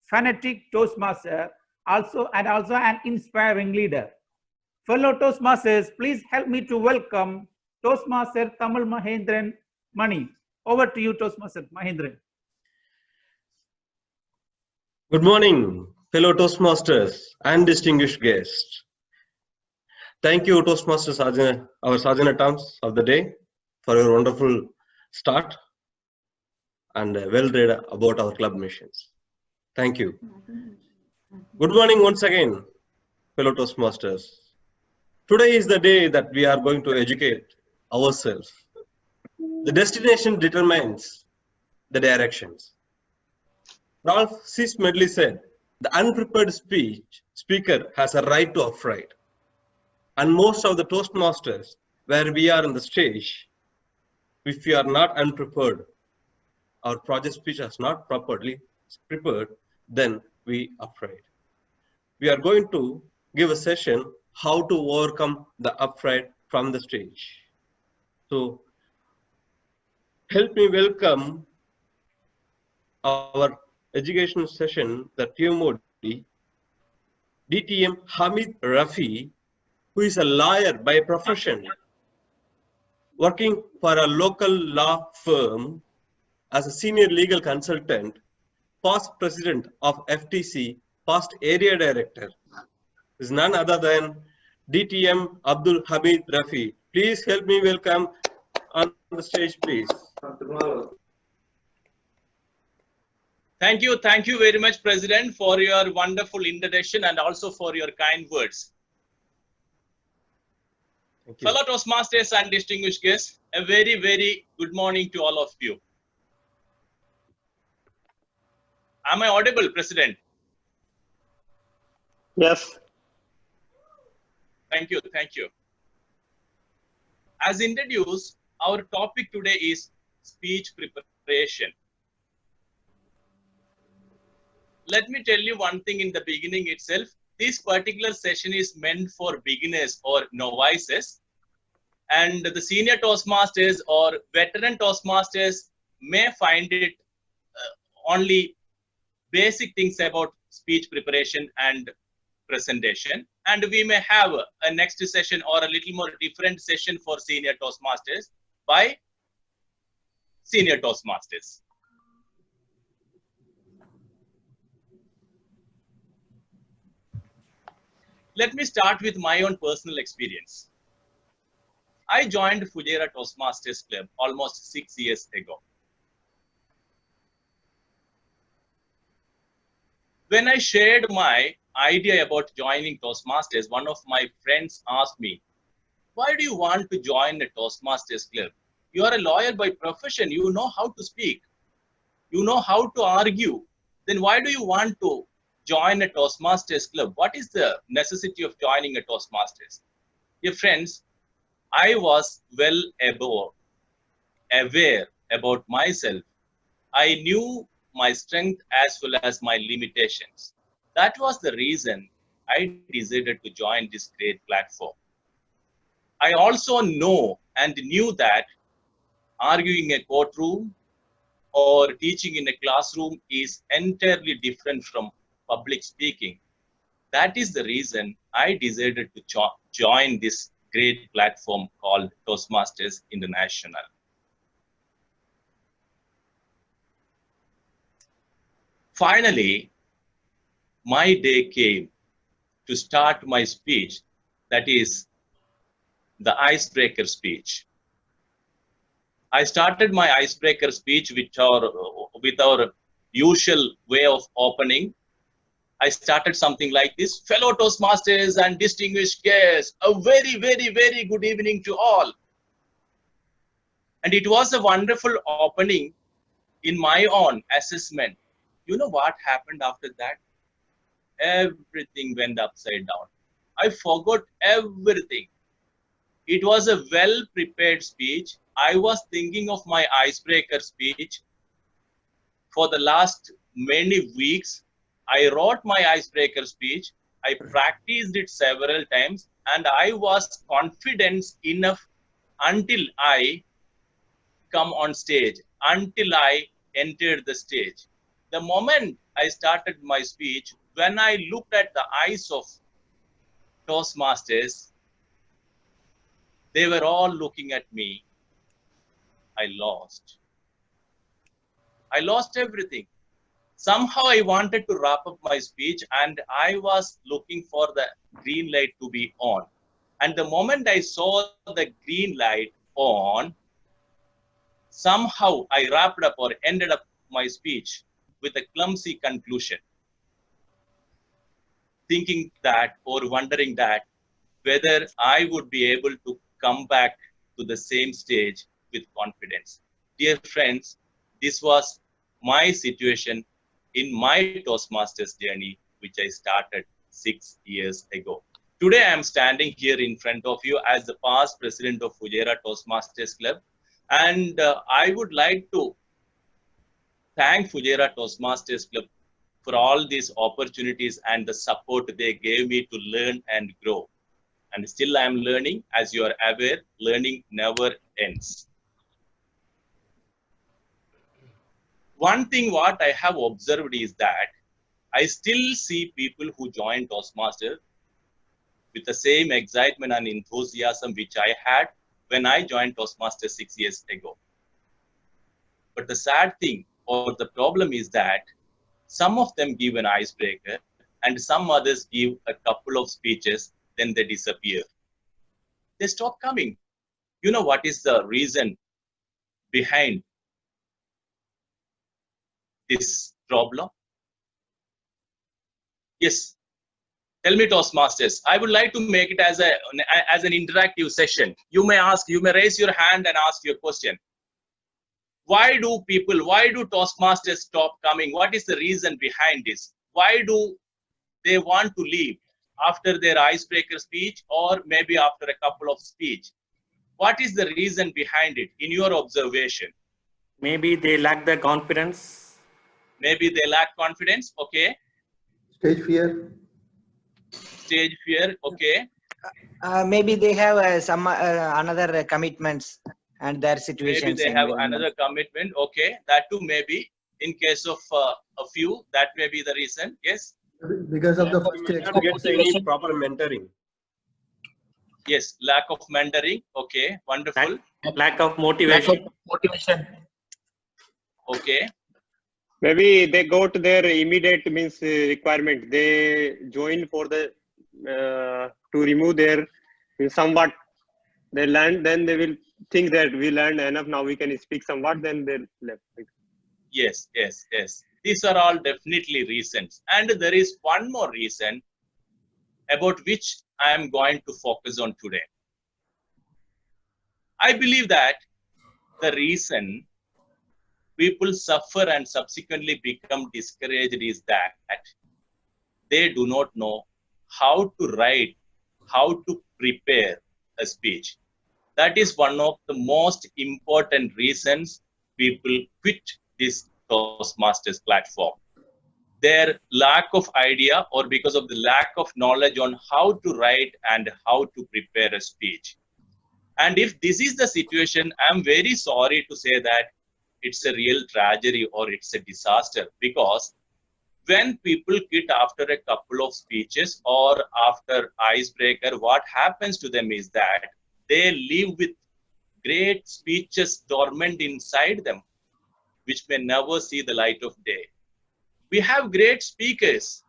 fanatic Toastmaster, also an inspiring leader. Fellow Toastmasters, please help me to welcome Toastmaster Tamal Mahendran Mani. Over to you, Toastmaster Mahendran. Good morning, fellow Toastmasters and distinguished guests. Thank you, Toastmasters, our Sergeant at Arms of the day, for your wonderful start and well read about our club missions. Thank you. Good morning once again, fellow Toastmasters. Today is the day that we are going to educate ourselves. The destination determines the directions. Ralph C. Smedley said, the unprepared speaker has a right to affright. And most of the Toastmasters, where we are on the stage, if we are not unprepared, our project speech is not properly prepared, then we afraid. We are going to give a session how to overcome the affright from the stage. So help me welcome our educational session, the TMOD, DTM Hamid Rafi, who is a lawyer by profession, working for a local law firm as a senior legal consultant, past president of FTC, past area director, is none other than DTM Abdul Hamid Rafi. Please help me welcome on the stage, please. Thank you very much, President, for your wonderful introduction and also for your kind words. Fellow Toastmasters and distinguished guests, a very, very good morning to all of you. Am I audible, President? Yes. Thank you. As introduced, our topic today is speech preparation. Let me tell you one thing in the beginning itself. This particular session is meant for beginners or novices, and the senior Toastmasters or veteran Toastmasters may find it only basic things about speech preparation and presentation, and we may have a next session or a little more different session for senior Toastmasters by senior Toastmasters. Let me start with my own personal experience. I joined Fujairah Toastmasters Club almost 6 years ago. When I shared my idea about joining Toastmasters, one of my friends asked me, why do you want to join a Toastmasters Club? You are a lawyer by profession, you know how to speak, you know how to argue, then why do you want to join a Toastmasters Club? What is the necessity of joining a Toastmasters? Dear friends, I was well aware about myself. I knew my strength as well as my limitations. That was the reason I decided to join this great platform. I also know and knew that arguing in a courtroom or teaching in a classroom is entirely different from public speaking. That is the reason I decided to join this great platform called Toastmasters International. Finally, my day came to start my speech, that is the icebreaker speech. I started my icebreaker speech with our usual way of opening. I started something like this: fellow Toastmasters and distinguished guests, a very, very, very good evening to all. And it was a wonderful opening in my own assessment. You know what happened after that? Everything went upside down. I forgot everything. It was a well-prepared speech. I was thinking of my icebreaker speech for the last many weeks. I wrote my icebreaker speech. I practiced it several times, and I was confident enough until I come on stage, until I entered the stage. The moment I started my speech, when I looked at the eyes of Toastmasters, they were all looking at me. I lost. I lost everything. Somehow I wanted to wrap up my speech and I was looking for the green light to be on. And the moment I saw the green light on, somehow I wrapped up or ended up my speech with a clumsy conclusion, thinking that or wondering that whether I would be able to come back to the same stage with confidence. Dear friends, this was my situation in my Toastmasters journey, which I started 6 years ago. Today, I am standing here in front of you as the past president of Fujairah Toastmasters Club. And I would like to thank Fujairah Toastmasters Club for all these opportunities and the support they gave me to learn and grow. And still I am learning. As you are aware, learning never ends. One thing what I have observed is that I still see people who join Toastmasters with the same excitement and enthusiasm which I had when I joined Toastmasters 6 years ago. But the sad thing or the problem is that some of them give an icebreaker and some others give a couple of speeches, then they disappear. They stop coming. You know what is the reason behind this problem? Yes. Tell me, Toastmasters. I would like to make it as an interactive session. You may raise your hand and ask your question. Why do Toastmasters stop coming? What is the reason behind this? Why do they want to leave after their icebreaker speech or maybe after a couple of speech? What is the reason behind it in your observation? Maybe they lack the confidence. Maybe they lack confidence. Okay. Stage fear. Stage fear. Okay. Maybe they have some another commitments and their situations. Maybe they have another commitment. Okay. That too maybe. In case of a few, that may be the reason. Yes. Because of the first Not get any proper mentoring. Yes, lack of mentoring. Okay, wonderful. Lack of motivation. Okay. Maybe they go to their immediate requirement. They join for the to remove their somewhat. They learn, then they will think that we learned enough. Now we can speak somewhat. Then they left. Yes. These are all definitely reasons. And there is one more reason about which I am going to focus on today. I believe that the reason people suffer and subsequently become discouraged is that they do not know how to write, how to prepare a speech. That is one of the most important reasons people quit this Toastmasters platform. Their lack of idea or because of the lack of knowledge on how to write and how to prepare a speech. And if this is the situation, I'm very sorry to say that it's a real tragedy or it's a disaster, because when people quit after a couple of speeches or after icebreaker, what happens to them is that they live with great speeches dormant inside them, which may never see the light of day. We have great speakers.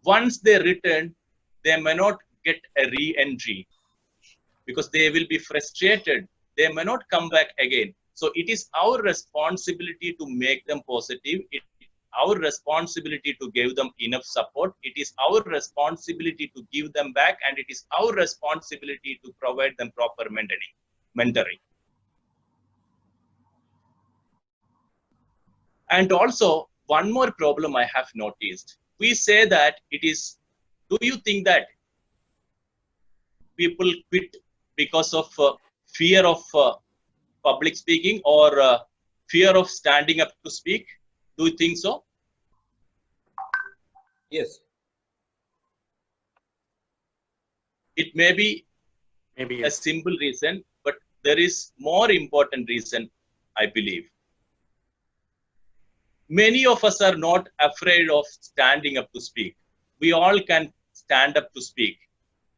Once they return, they may not get a re-entry because they will be frustrated. They may not come back again. So it is our responsibility to make them positive. It is our responsibility to give them enough support. It is our responsibility to give them back, and it is our responsibility to provide them proper mentoring. And also, one more problem I have noticed. We say that it is, do you think that people quit because of fear of public speaking or fear of standing up to speak? Do you think so? Yes. It may be Maybe a yes. simple reason, but there is more important reason, I believe. Many of us are not afraid of standing up to speak. We all can stand up to speak.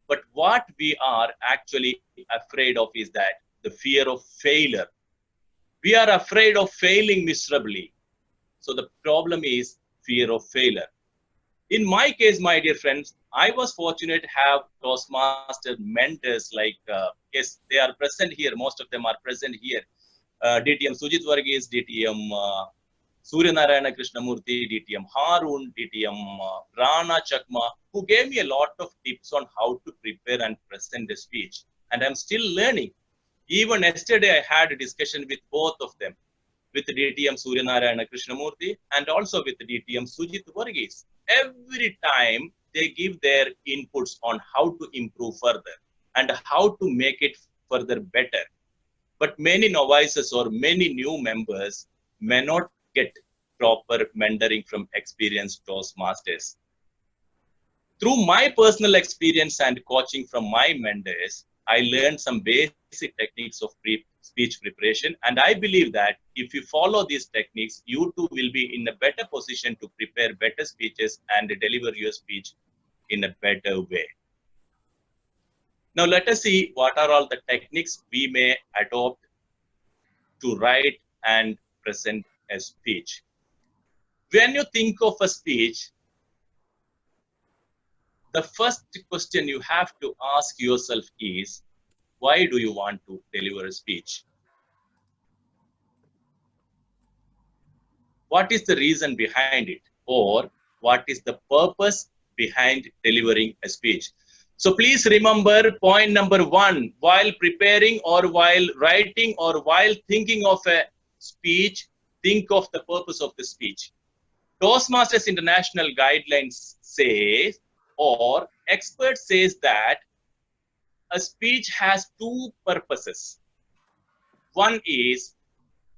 But what we are actually afraid of is that the fear of failure. We are afraid of failing miserably. So the problem is fear of failure. In my case, my dear friends, I was fortunate to have Toastmaster mentors like, yes, they are present here. Most of them are present here. DTM Sujit Varghese, DTM Surya Narayana Krishnamurthy, DTM Harun, DTM Rana Chakma, who gave me a lot of tips on how to prepare and present a speech. And I'm still learning. Even yesterday, I had a discussion with both of them, with DTM Surya Narayana Krishnamurthy and also with DTM Sujit Varghese. Every time they give their inputs on how to improve further and how to make it further better. But many novices or many new members may not get proper mentoring from experienced Toastmasters. Through my personal experience and coaching from my mentors, I learned some basic techniques of speech preparation. And I believe that if you follow these techniques, you too will be in a better position to prepare better speeches and deliver your speech in a better way. Now let us see what are all the techniques we may adopt to write and present a speech. When you think of a speech, the first question you have to ask yourself is, why do you want to deliver a speech? What is the reason behind it? Or what is the purpose behind delivering a speech? So please remember point number 1, while preparing or while writing or while thinking of a speech, think of the purpose of the speech. Toastmasters International Guidelines says, or expert says that a speech has 2 purposes. One is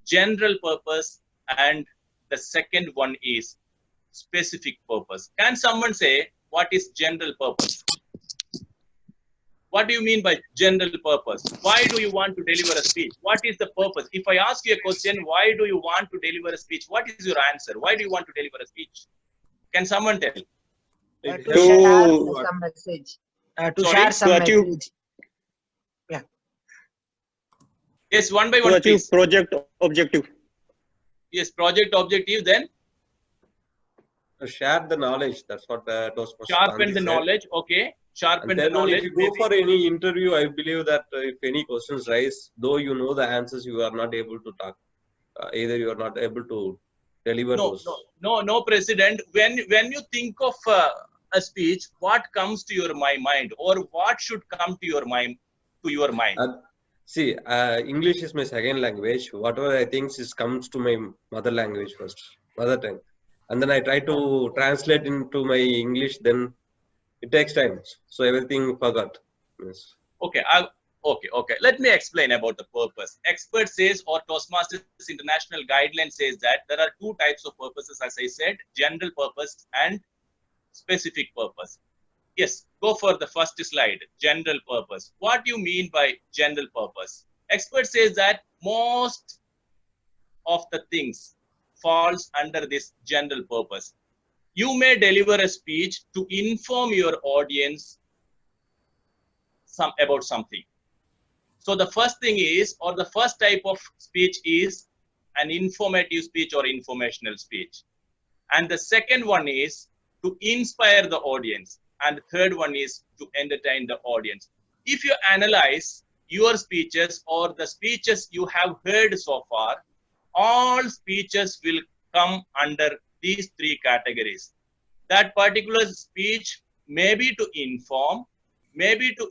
general purpose and the second one is specific purpose. Can someone say what is general purpose? What do you mean by general purpose? Why do you want to deliver a speech? What is the purpose? If I ask you a question, why do you want to deliver a speech? What is your answer? Why do you want to deliver a speech? Can someone tell? To share some message. To Sorry? share some To achieve- message. Yeah. Yes, one by To one, achieve please. project objective. Yes, project objective, then To share the knowledge. That's what Toastmaster sharpen Gandhi the said. knowledge. Okay, sharpen And the then only if knowledge. you go for any interview, I believe that if any questions rise, though you know the answers, you are not able to talk. Either you are not able to deliver those. No, President. When you think of a speech, what comes to your mind, or what should come to your mind? See, English is my second language. Whatever I think comes to my mother language first, mother tongue, and then I try to translate into my English. Then it takes time, so everything forgot. Yes. Okay, okay. Let me explain about the purpose. Expert says, or Toastmasters International Guideline says that there are 2 types of purposes, as I said, general purpose and specific purpose. Yes, go for the first slide, general purpose. What do you mean by general purpose? Expert says that most of the things falls under this general purpose. You may deliver a speech to inform your audience about something. So the first thing is, or the first type of speech is an informative speech or informational speech. And the second one is to inspire the audience. And the third one is to entertain the audience. If you analyze your speeches or the speeches you have heard so far, all speeches will come under these 3 categories. That particular speech may be to inform, maybe to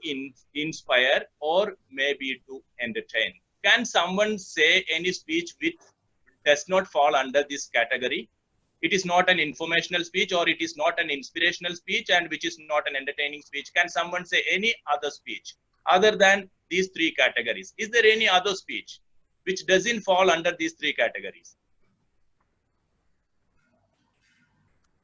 inspire, or maybe to entertain. Can someone say any speech which does not fall under this category? It is not an informational speech, or it is not an inspirational speech, and which is not an entertaining speech. Can someone say any other speech other than these 3 categories? Is there any other speech which doesn't fall under these 3 categories?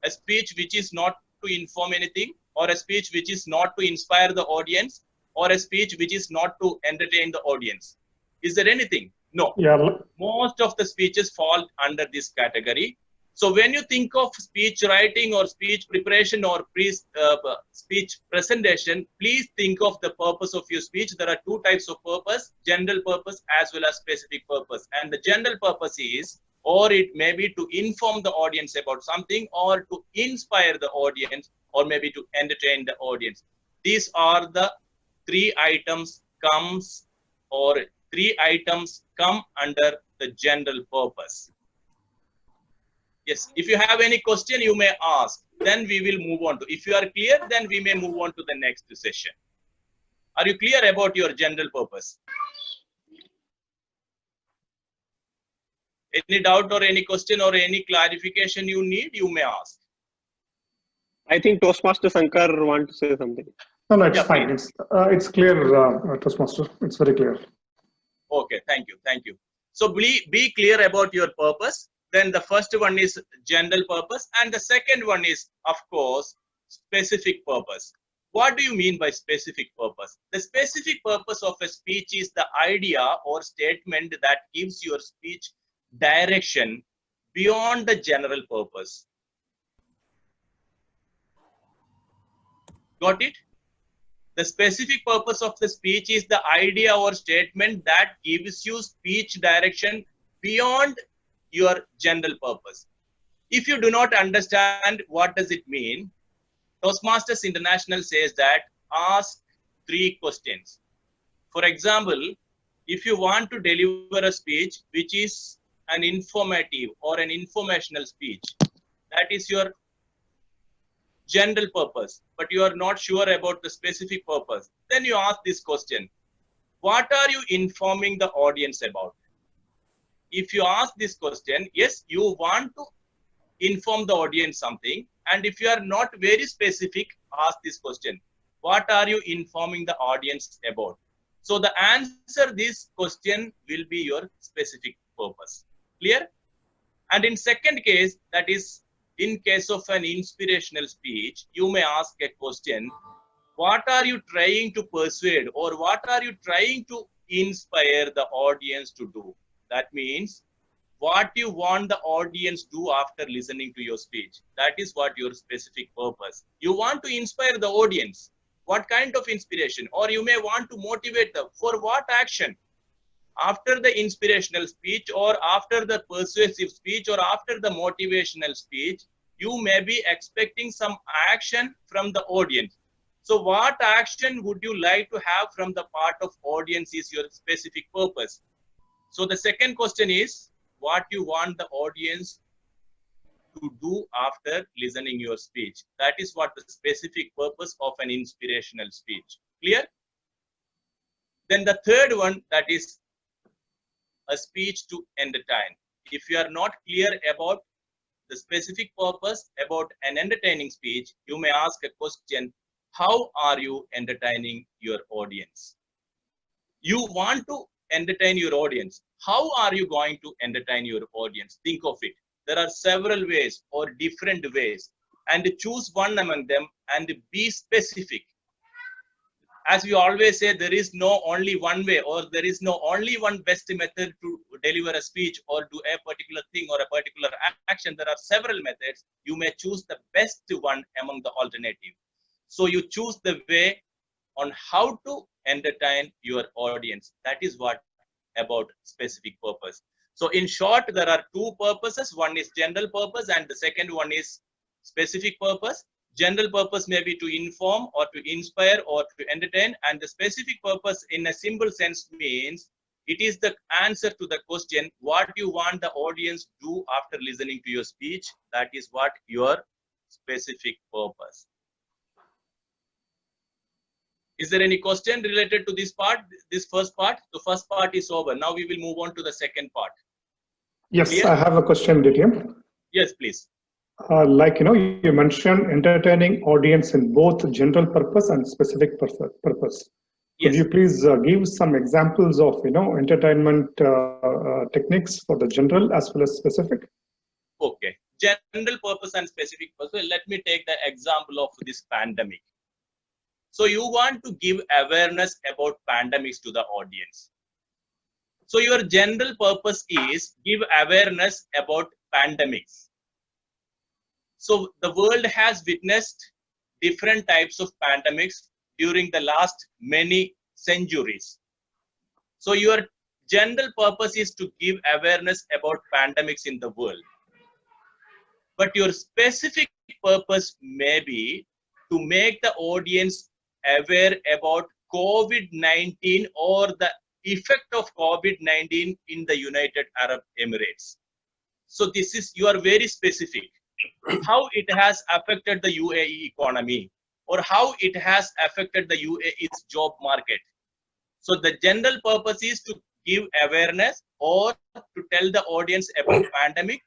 A speech which is not to inform anything, or a speech which is not to inspire the audience, or a speech which is not to entertain the audience. Is there anything? No. Yeah. Most of the speeches fall under this category. So when you think of speech writing or speech preparation or speech presentation, please think of the purpose of your speech. There are two types of purpose, general purpose as well as specific purpose. And the general purpose is, or it may be to inform the audience about something, or to inspire the audience, or maybe to entertain the audience. These are the three items come under the general purpose. Yes, if you have any question, you may ask. Then we will move on to. If you are clear, then we may move on to the next session. Are you clear about your general purpose? Any doubt or any question or any clarification you need, you may ask. I think Toastmaster Sankar want to say something. No, it's Yeah, fine. It's clear, Toastmaster. It's very clear. Okay, thank you, thank you. So be clear about your purpose. Then the first one is general purpose, and the second one is, of course, specific purpose. What do you mean by specific purpose? The specific purpose of a speech is the idea or statement that gives your speech direction beyond the general purpose. Got it? The specific purpose of the speech is the idea or statement that gives you speech direction beyond your general purpose. If you do not understand what does it mean, Toastmasters International says that ask 3 questions. For example, if you want to deliver a speech which is an informative or an informational speech, that is your general purpose, but you are not sure about the specific purpose, then you ask this question: what are you informing the audience about? If you ask this question, yes, you want to inform the audience something, and if you are not very specific, ask this question: what are you informing the audience about? So the answer this question will be your specific purpose. Clear? And in second case, that is in case of an inspirational speech, you may ask a question: what are you trying to persuade, or what are you trying to inspire the audience to do? That means what you want the audience do after listening to your speech. That is what your specific purpose. You want to inspire the audience. What kind of inspiration? Or you may want to motivate them. For what action? After the inspirational speech, or after the persuasive speech, or after the motivational speech, you may be expecting some action from the audience. So what action would you like to have from the part of audience is your specific purpose. So the second question is what you want the audience to do after listening your speech. That is what the specific purpose of an inspirational speech. Clear? Then the third one, that is a speech to entertain. If you are not clear about the specific purpose about an entertaining speech, you may ask a question: how are you entertaining your audience? You want to entertain your audience. How are you going to entertain your audience? Think of it. There are several ways or different ways, and choose one among them and be specific. As we always say, there is no only one way, or there is no only one best method to deliver a speech or do a particular thing or a particular action. There are several methods. You may choose the best one among the alternative. So you choose the way on how to entertain your audience. That is what about specific purpose. So in short, there are 2 purposes. One is general purpose and the second one is specific purpose. General purpose may be to inform or to inspire or to entertain, and the specific purpose in a simple sense means it is the answer to the question what you want the audience do after listening to your speech. That is what your specific purpose. Is there any question related to this part, this first part? The first part is over. Now we will move on to the second part. Yes, Clear? I have a question, Ditya. Yes, please. You mentioned entertaining audience in both general purpose and specific purpose. Could Yes. you please give some examples of entertainment techniques for the general as well as specific? Okay. General purpose and specific purpose. Let me take the example of this pandemic. So you want to give awareness about pandemics to the audience. So your general purpose is give awareness about pandemics. So the world has witnessed different types of pandemics during the last many centuries. So your general purpose is to give awareness about pandemics in the world. But your specific purpose may be to make the audience aware about COVID-19 or the effect of COVID-19 in the United Arab Emirates. So this is, you are very specific. How it has affected the UAE economy or how it has affected the UAE's job market. So the general purpose is to give awareness or to tell the audience about pandemic,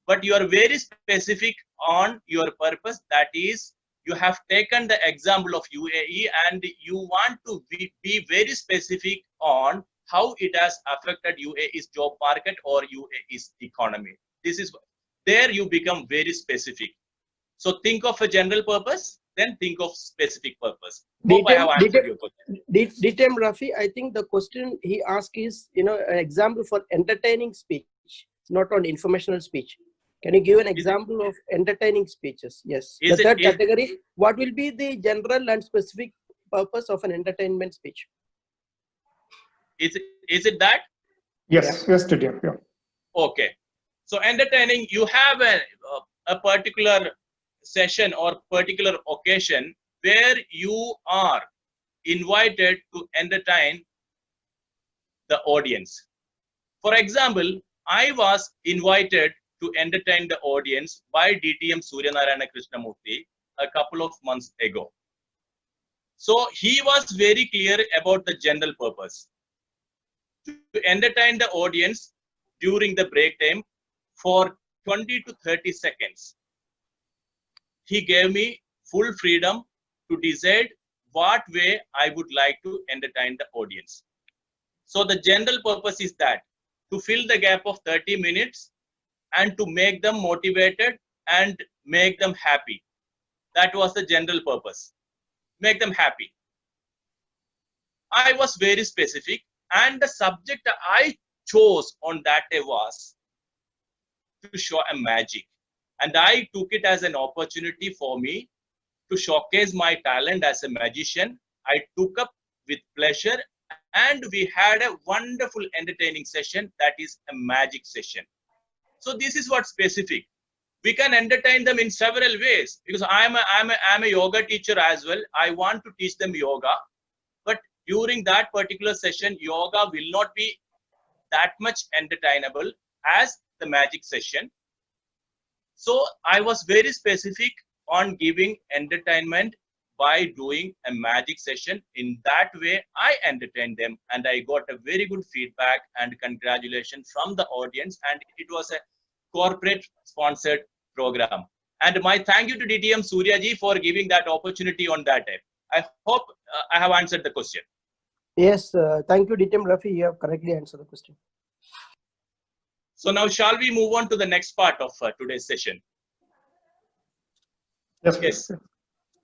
but you are very specific on your purpose. That is, you have taken the example of UAE and you want to be very specific on how it has affected UAE's job market or UAE's economy. This is there you become very specific. So think of a general purpose, then think of specific purpose. Hope I have answered your question. Ditem Rafi, I think the question he asked is, an example for entertaining speech, not on informational speech. Can you give an example of entertaining speeches? Yes. The third category, what will be the general and specific purpose of an entertainment speech? Is it that? Yes, yes, Ditem. Yeah. Okay. So entertaining, you have a particular session or particular occasion where you are invited to entertain the audience. For example, I was invited to entertain the audience by DTM Suryanarayana Krishnamurthy a couple of months ago. So he was very clear about the general purpose. To entertain the audience during the break time for 20 to 30 seconds. He gave me full freedom to decide what way I would like to entertain the audience. So the general purpose is that to fill the gap of 30 minutes and to make them motivated and make them happy. That was the general purpose. Make them happy. I was very specific and the subject I chose on that day was to show a magic. And I took it as an opportunity for me to showcase my talent as a magician. I took up with pleasure and we had a wonderful entertaining session that is a magic session. So this is what specific. We can entertain them in several ways because I'm a yoga teacher as well. I want to teach them yoga. But during that particular session, yoga will not be that much entertainable as the magic session. So I was very specific on giving entertainment by doing a magic session. In that way, I entertained them and I got a very good feedback and congratulations from the audience. And it was a corporate sponsored program. And my thank you to DTM Suryaji for giving that opportunity on that day. I hope I have answered the question. Yes, thank you, DTM Rafi. You have correctly answered the question. So now shall we move on to the next part of today's session? Yes.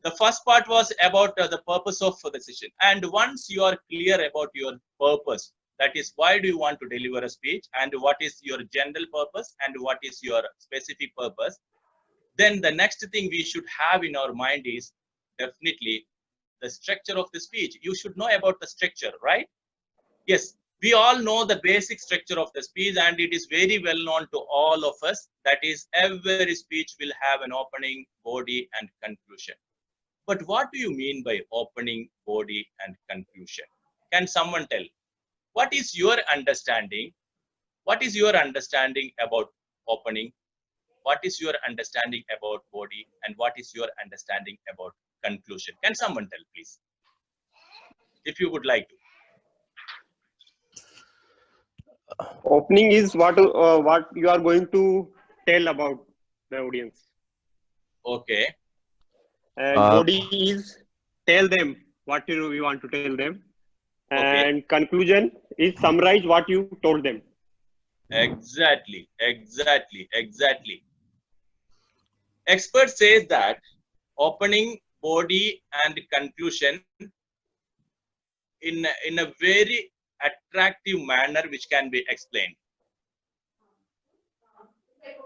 The first part was about the purpose of the session. And once you are clear about your purpose, that is why do you want to deliver a speech and what is your general purpose and what is your specific purpose, then the next thing we should have in our mind is definitely the structure of the speech. You should know about the structure, right? Yes. We all know the basic structure of the speech and it is very well known to all of us. That is, every speech will have an opening, body and conclusion. But what do you mean by opening, body and conclusion? Can someone tell? What is your understanding? What is your understanding about opening? What is your understanding about body? And what is your understanding about conclusion? Can someone tell, please? If you would like to. Opening is what you are going to tell about the audience. Okay. And body is tell them what you want to tell them. And Okay. conclusion is summarize what you told them. Exactly. Expert says that opening, body and conclusion in a very attractive manner which can be explained.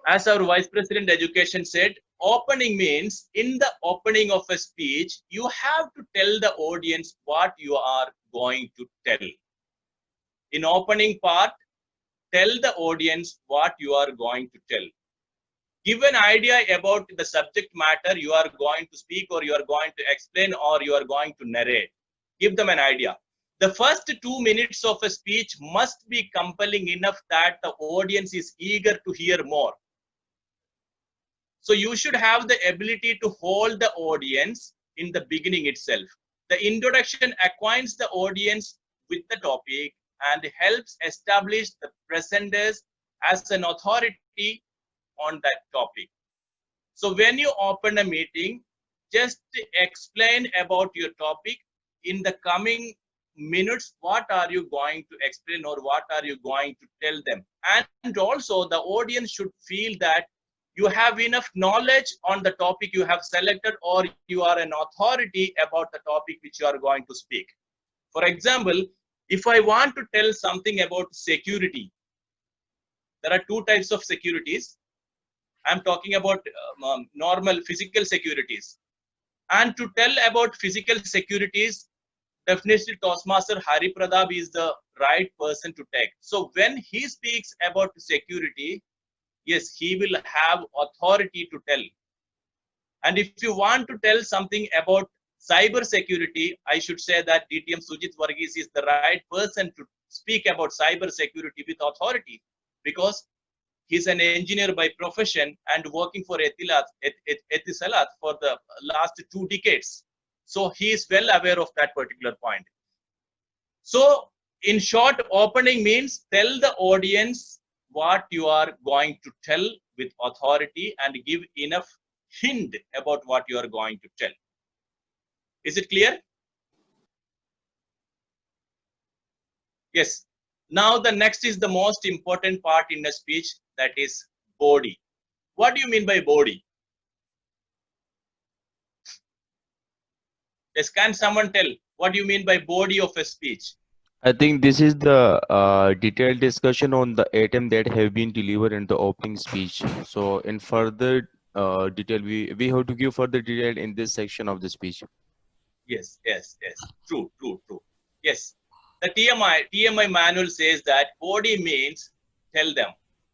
As our Vice President Education said, opening means in the opening of a speech, you have to tell the audience what you are going to tell. In opening part, tell the audience what you are going to tell. Give an idea about the subject matter you are going to speak, or you are going to explain, or you are going to narrate. Give them an idea. The first 2 minutes of a speech must be compelling enough that the audience is eager to hear more. So you should have the ability to hold the audience in the beginning itself. The introduction acquaints the audience with the topic and helps establish the presenters as an authority on that topic. So when you open a meeting, just explain about your topic. In the coming minutes, what are you going to explain, or what are you going to tell them? And also the audience should feel that you have enough knowledge on the topic you have selected, or you are an authority about the topic which you are going to speak. For example, if I want to tell something about security, there are two types of securities. I'm talking about normal physical securities. And to tell about physical securities, definitely Toastmaster Hari Pradap is the right person to take. So when he speaks about security, yes, he will have authority to tell. And if you want to tell something about cyber security, I should say that DTM Sujit Varghese is the right person to speak about cyber security with authority, because he's an engineer by profession and working for Etisalat for the last 2 decades. So he is well aware of that particular point. So in short, opening means tell the audience what you are going to tell with authority and give enough hint about what you are going to tell. Is it clear? Yes. Now the next is the most important part in a speech, that is body. What do you mean by body? Yes, can someone tell what do you mean by body of a speech? I think this is the detailed discussion on the item that have been delivered in the opening speech. So in further detail, we have to give further detail in this section of the speech. Yes. True. Yes. The TMI manual says that body means tell them.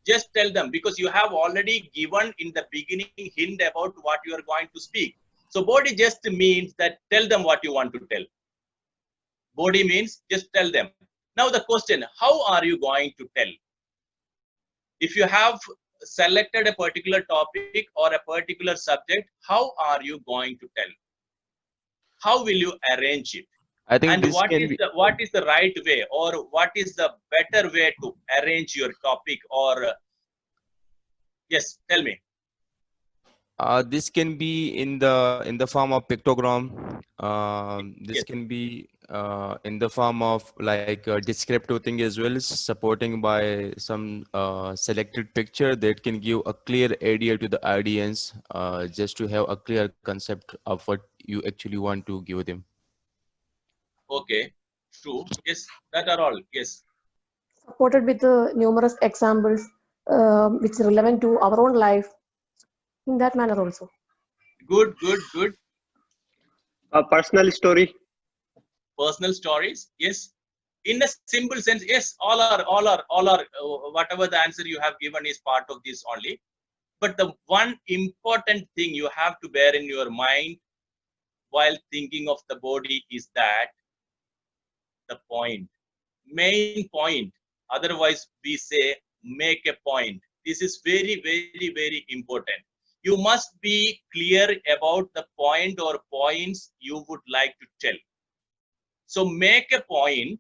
Just tell them, because you have already given in the beginning hint about what you are going to speak. So body just means that tell them what you want to tell. Body means just tell them. Now the question, how are you going to tell? If you have selected a particular topic or a particular subject, how are you going to tell? How will you arrange it? I think, and what is the right way, or what is the better way to arrange your topic? Or yes, tell me. This can be in the form of pictogram. This can be in the form of like a descriptive thing as well, supporting by some selected picture that can give a clear idea to the audience, just to have a clear concept of what you actually want to give them. Okay, true. Yes, that are all. Yes. Supported with numerous examples which is relevant to our own life. In that manner also. Good. A personal story. Personal stories, yes. In a simple sense, yes. All are. Whatever the answer you have given is part of this only. But the one important thing you have to bear in your mind while thinking of the body is that the point, main point. Otherwise, we say make a point. This is very, very, very important. You must be clear about the point or points you would like to tell. So make a point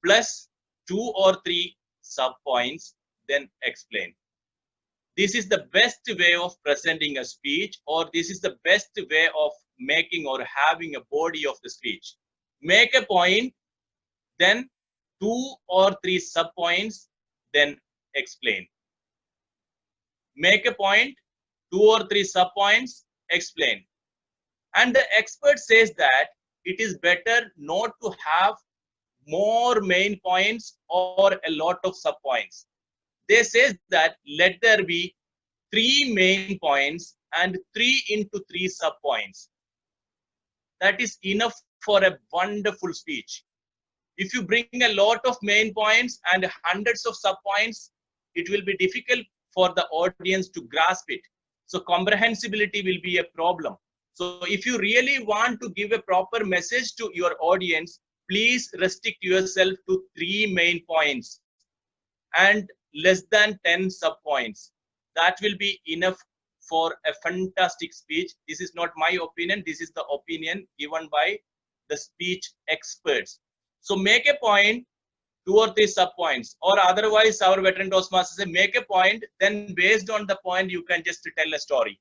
plus 2 or 3 sub-points, then explain. This is the best way of presenting a speech, or this is the best way of making or having a body of the speech. Make a point, then 2 or 3 sub-points, then explain. Make a point, 2 or 3 sub-points, explain. And the expert says that it is better not to have more main points or a lot of sub-points. they say that let there be 3 main points and 3 into 3 sub points. That is enough for a wonderful speech. If you bring a lot of main points and hundreds of sub points, it will be difficult for the audience to grasp it. So comprehensibility will be a problem. So if you really want to give a proper message to your audience, please restrict yourself to 3 main points and less than 10 sub points. That will be enough for a fantastic speech. This is not my opinion. This is the opinion given by the speech experts. So make a point, 2 or 3 sub points, or otherwise our veteran Toastmasters say make a point, then based on the point you can just tell a story.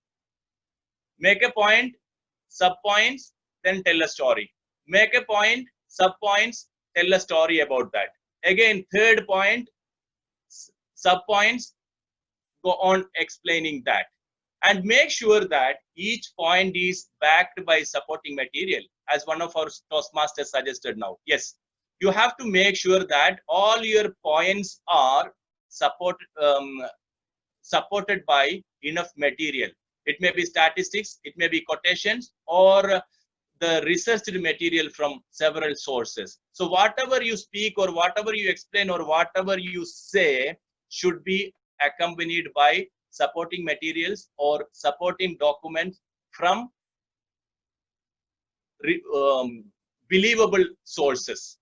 Make a point, sub points, then tell a story. Make a point, sub points, tell a story about that. Again, third point, sub points, go on explaining that. And make sure that each point is backed by supporting material, as one of our Toastmasters suggested now. Yes, you have to make sure that all your points are supported by enough material. It may be statistics, it may be quotations, or the researched material from several sources. So whatever you speak or whatever you explain or whatever you say should be accompanied by supporting materials or supporting documents from believable sources.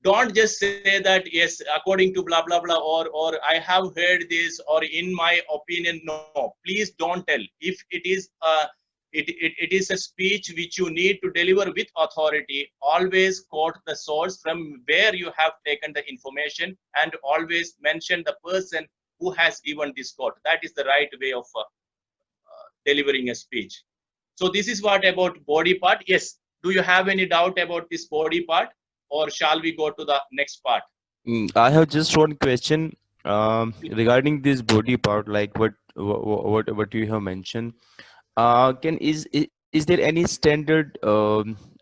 Don't just say that, yes, according to blah, blah, blah, or I have heard this, or in my opinion. No, please don't tell. If it is it is a speech which you need to deliver with authority, always quote the source from where you have taken the information, and always mention the person who has given this quote. That is the right way of delivering a speech. So this is what about body part. Yes, do you have any doubt about this body part, or shall we go to the next part? I have just one question regarding this body part, like what you have mentioned. Is there any standard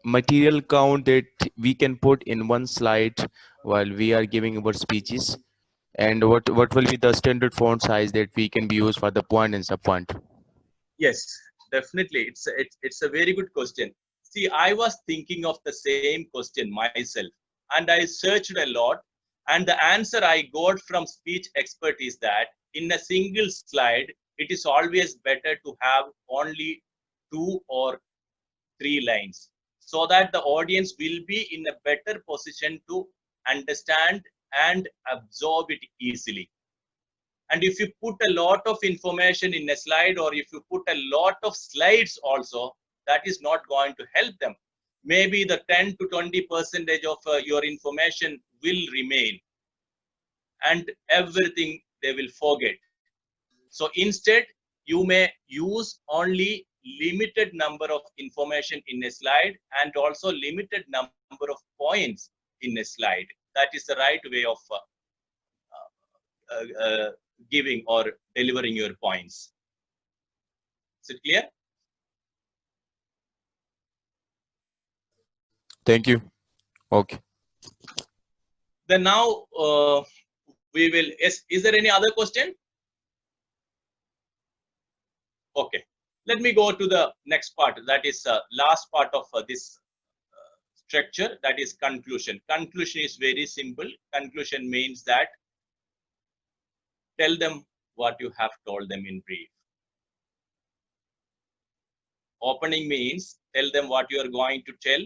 material count that we can put in one slide while we are giving our speeches? And what will be the standard font size that we can be used for the point and sub point? Yes, definitely. It's a very good question. See, I was thinking of the same question myself, and I searched a lot, and the answer I got from speech expert is that in a single slide, it is always better to have only 2 or 3 lines, so that the audience will be in a better position to understand and absorb it easily. And if you put a lot of information in a slide, or if you put a lot of slides also, that is not going to help them. Maybe the 10 to 20% of your information will remain, and everything they will forget. So instead, you may use only limited number of information in a slide, and also limited number of points in a slide. That is the right way of giving or delivering your points. Is it clear? Thank you. Okay. Then now we will. Is there any other question? Okay. Let me go to the next part. That is last part of this structure. That is conclusion. Conclusion is very simple. Conclusion means that tell them what you have told them in brief. Opening means tell them what you are going to tell.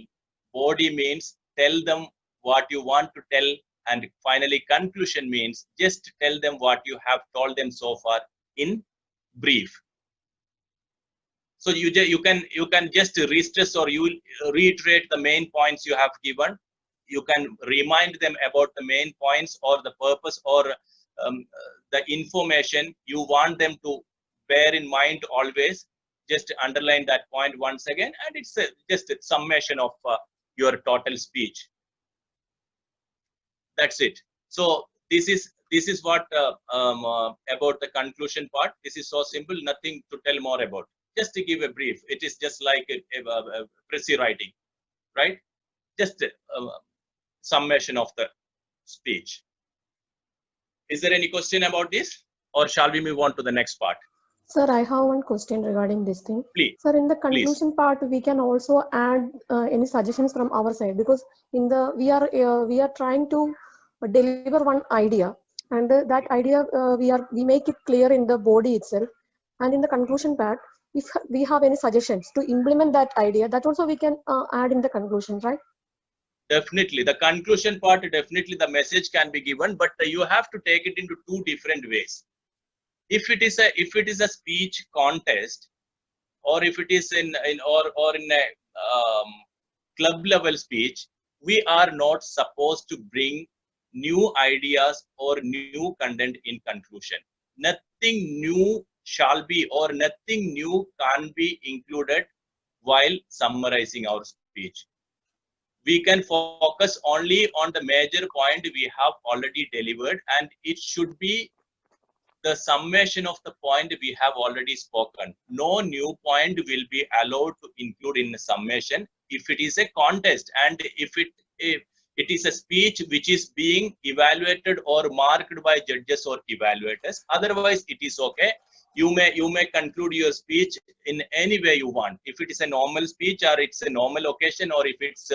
Body means tell them what you want to tell. And finally, conclusion means just tell them what you have told them so far in brief. So you can just re-stress or you reiterate the main points you have given. You can remind them about the main points or the purpose or the information you want them to bear in mind always. Just underline that point once again, and it's just a summation of your total speech. That's it. So this is what about the conclusion part. This is so simple, nothing to tell more about. Just to give a brief, it is just like a pressy writing, right? Just a summation of the speech. Is there any question about this, or shall we move on to the next part? Sir, I have one question regarding this thing. Please. Sir, in the Please. conclusion part, we can also add any suggestions from our side, because in the we are trying to deliver one idea, and that idea we make it clear in the body itself, and in the conclusion part, if we have any suggestions to implement that idea, that also we can add in the conclusion, right? Definitely, the conclusion part, definitely the message can be given, but you have to take it into two different ways. If it is a speech contest, or if it is in a club level speech, we are not supposed to bring new ideas or new content in conclusion. Nothing new shall be, or nothing new can be included while summarizing our speech. We can focus only on the major point we have already delivered, and it should be the summation of the point we have already spoken. No new point will be allowed to include in the summation if it is a contest, and if it is a speech which is being evaluated or marked by judges or evaluators. Otherwise, it is okay. You may conclude your speech in any way you want. If it is a normal speech, or it's a normal occasion, or if it's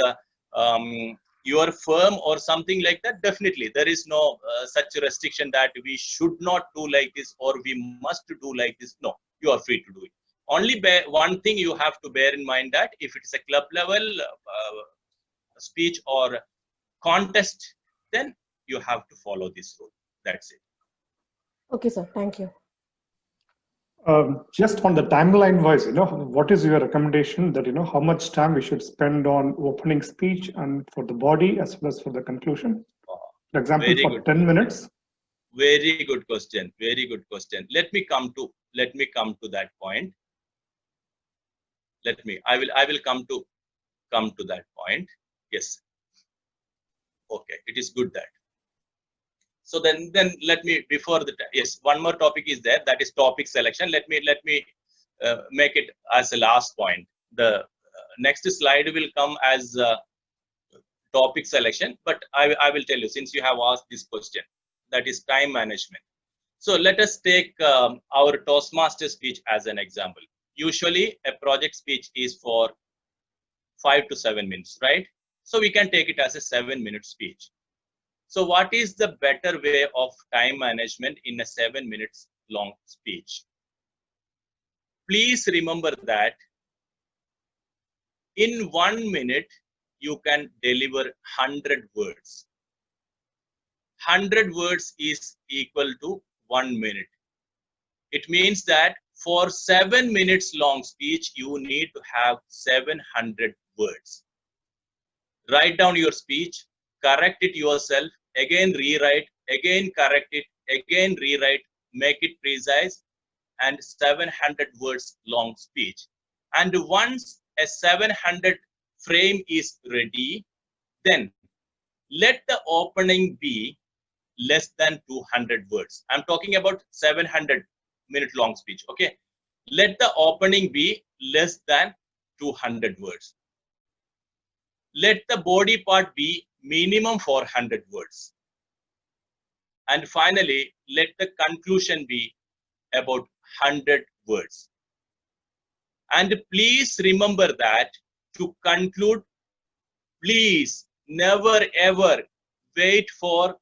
your firm or something like that, definitely there is no such restriction that we should not do like this or we must do like this. No, you are free to do it. Only one thing you have to bear in mind, that if it is a club level speech or contest, then you have to follow this rule. That's it. Okay, sir. Thank you. Just on the timeline wise, what is your recommendation that, how much time we should spend on opening speech and for the body as well as for the conclusion? For example, Very for good. 10 minutes. Very good question. Very good question. Let me come to that point. I will come to that point. Yes. Okay. It is good that. So then let me, before the, yes, one more topic is there, that is topic selection. Let me make it as a last point. The next slide will come as topic selection, but I will tell you, since you have asked this question, that is time management. So let us take our Toastmaster speech as an example. Usually a project speech is for 5 to 7 minutes, right? So we can take it as a 7-minute speech. So what is the better way of time management in a 7 minutes long speech? Please remember that in 1 minute, you can deliver 100 words. 100 words is equal to 1 minute. It means that for 7 minutes long speech, you need to have 700 words. Write down your speech, correct it yourself, again rewrite, again correct it, again rewrite, make it precise, and 700 words long speech. And once a 700 frame is ready, then let the opening be less than 200 words. I'm talking about 700-minute long speech, okay? Let the opening be less than 200 words. Let the body part be minimum 400 words. And finally, let the conclusion be about 100 words. And please remember that to conclude, please never ever wait for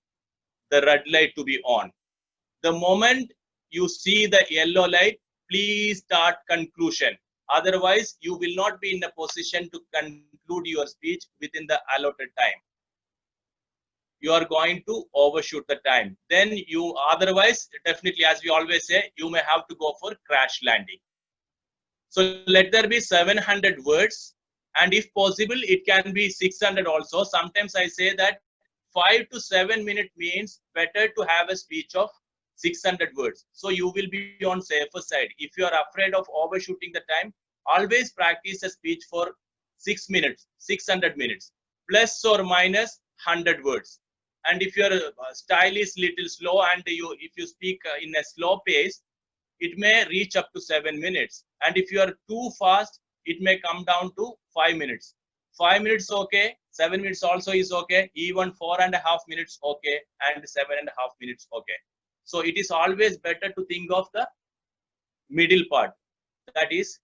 the red light to be on. The moment you see the yellow light, please start conclusion. Otherwise, you will not be in a position to conclude your speech within the allotted time. You are going to overshoot the time. Then you, otherwise, definitely, as we always say, you may have to go for crash landing. So let there be 700 words, and if possible, it can be 600 also. Sometimes I say that 5 to 7 minutes means better to have a speech of 600 words. So you will be on safer side. If you are afraid of overshooting the time, always practice a speech for 6 minutes, 600 minutes, plus or minus 100 words. And if your style is little slow and if you speak in a slow pace, it may reach up to 7 minutes. And if you are too fast, it may come down to 5 minutes. 5 minutes okay, 7 minutes also is okay. Even 4.5 minutes okay, and 7.5 minutes okay. So it is always better to think of the middle part, that is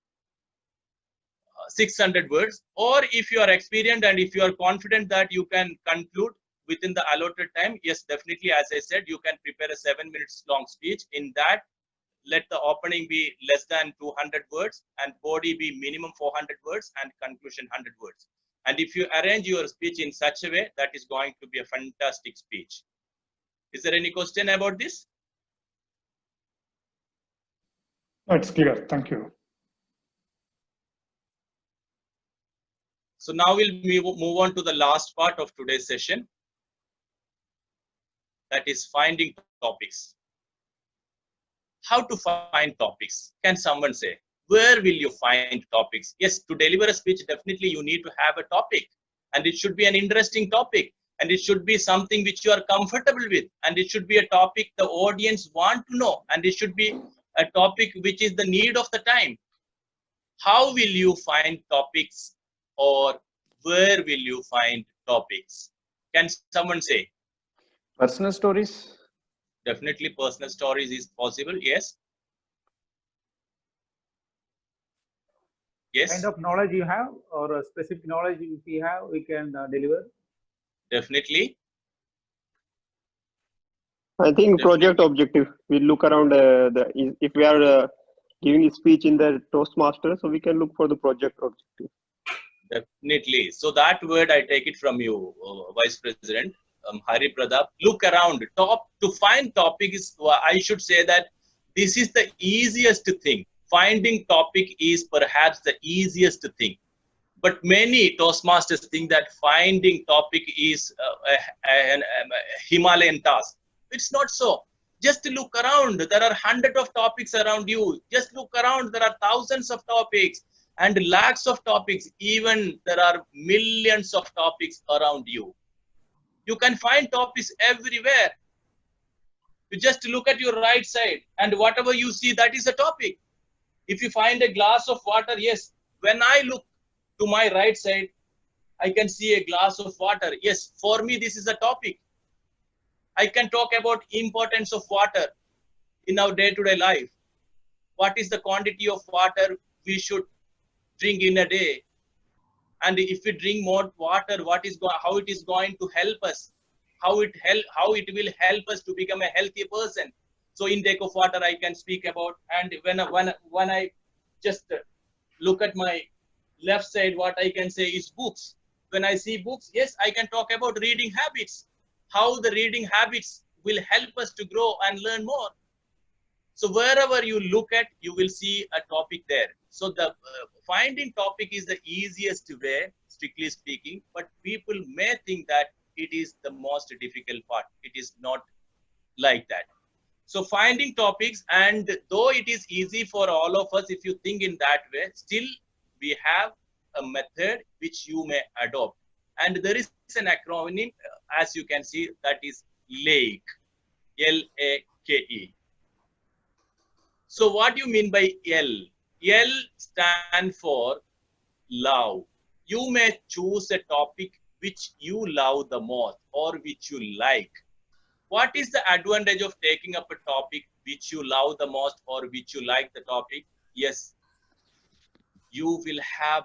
600 words. Or if you are experienced and if you are confident that you can conclude within the allotted time, yes, definitely, as I said, you can prepare a 7 minutes long speech. In that, let the opening be less than 200 words and body be minimum 400 words and conclusion 100 words. And if you arrange your speech in such a way, that is going to be a fantastic speech. Is there any question about this? It's clear. Thank you. So now we'll move on to the last part of today's session. That is finding topics. How to find topics? Can someone say? Where will you find topics? Yes, to deliver a speech, definitely you need to have a topic. And it should be an interesting topic. And it should be something which you are comfortable with. And it should be a topic the audience want to know. And it should be a topic which is the need of the time. How will you find topics, or where will you find topics? Can someone say? Personal stories. Definitely personal stories is possible. Yes. Yes. Kind of knowledge you have, or a specific knowledge if we have, we can deliver. Definitely. I think project objective. We look around if we are giving a speech in the Toastmaster, so we can look for the project objective. Definitely. So that word I take it from you, Vice President Hari Pratap. Look around. To find topic is, I should say that this is the easiest thing. Finding topic is perhaps the easiest thing. But many Toastmasters think that finding topic is a Himalayan task. It's not so. Just look around. There are hundreds of topics around you. Just look around. There are thousands of topics and lakhs of topics. Even there are millions of topics around you. You can find topics everywhere. You just look at your right side, and whatever you see, that is a topic. If you find a glass of water, yes, when I look to my right side, I can see a glass of water. Yes, for me, this is a topic. I can talk about importance of water in our day-to-day life. What is the quantity of water we should drink in a day? And if we drink more water, how it is going to help us? How it will help us to become a healthy person? So intake of water I can speak about. And when I just look at my left side, what I can say is books. When I see books, yes, I can talk about reading habits. How the reading habits will help us to grow and learn more. So wherever you look at, you will see a topic there. So the finding topic is the easiest way, strictly speaking, but people may think that it is the most difficult part. It is not like that. So finding topics, and though it is easy for all of us, if you think in that way, still we have a method which you may adopt. And there is an acronym, as you can see, that is LAKE, L-A-K-E. So what do you mean by L? L stands for love. You may choose a topic which you love the most or which you like. What is the advantage of taking up a topic which you love the most or which you like the topic? Yes, you will have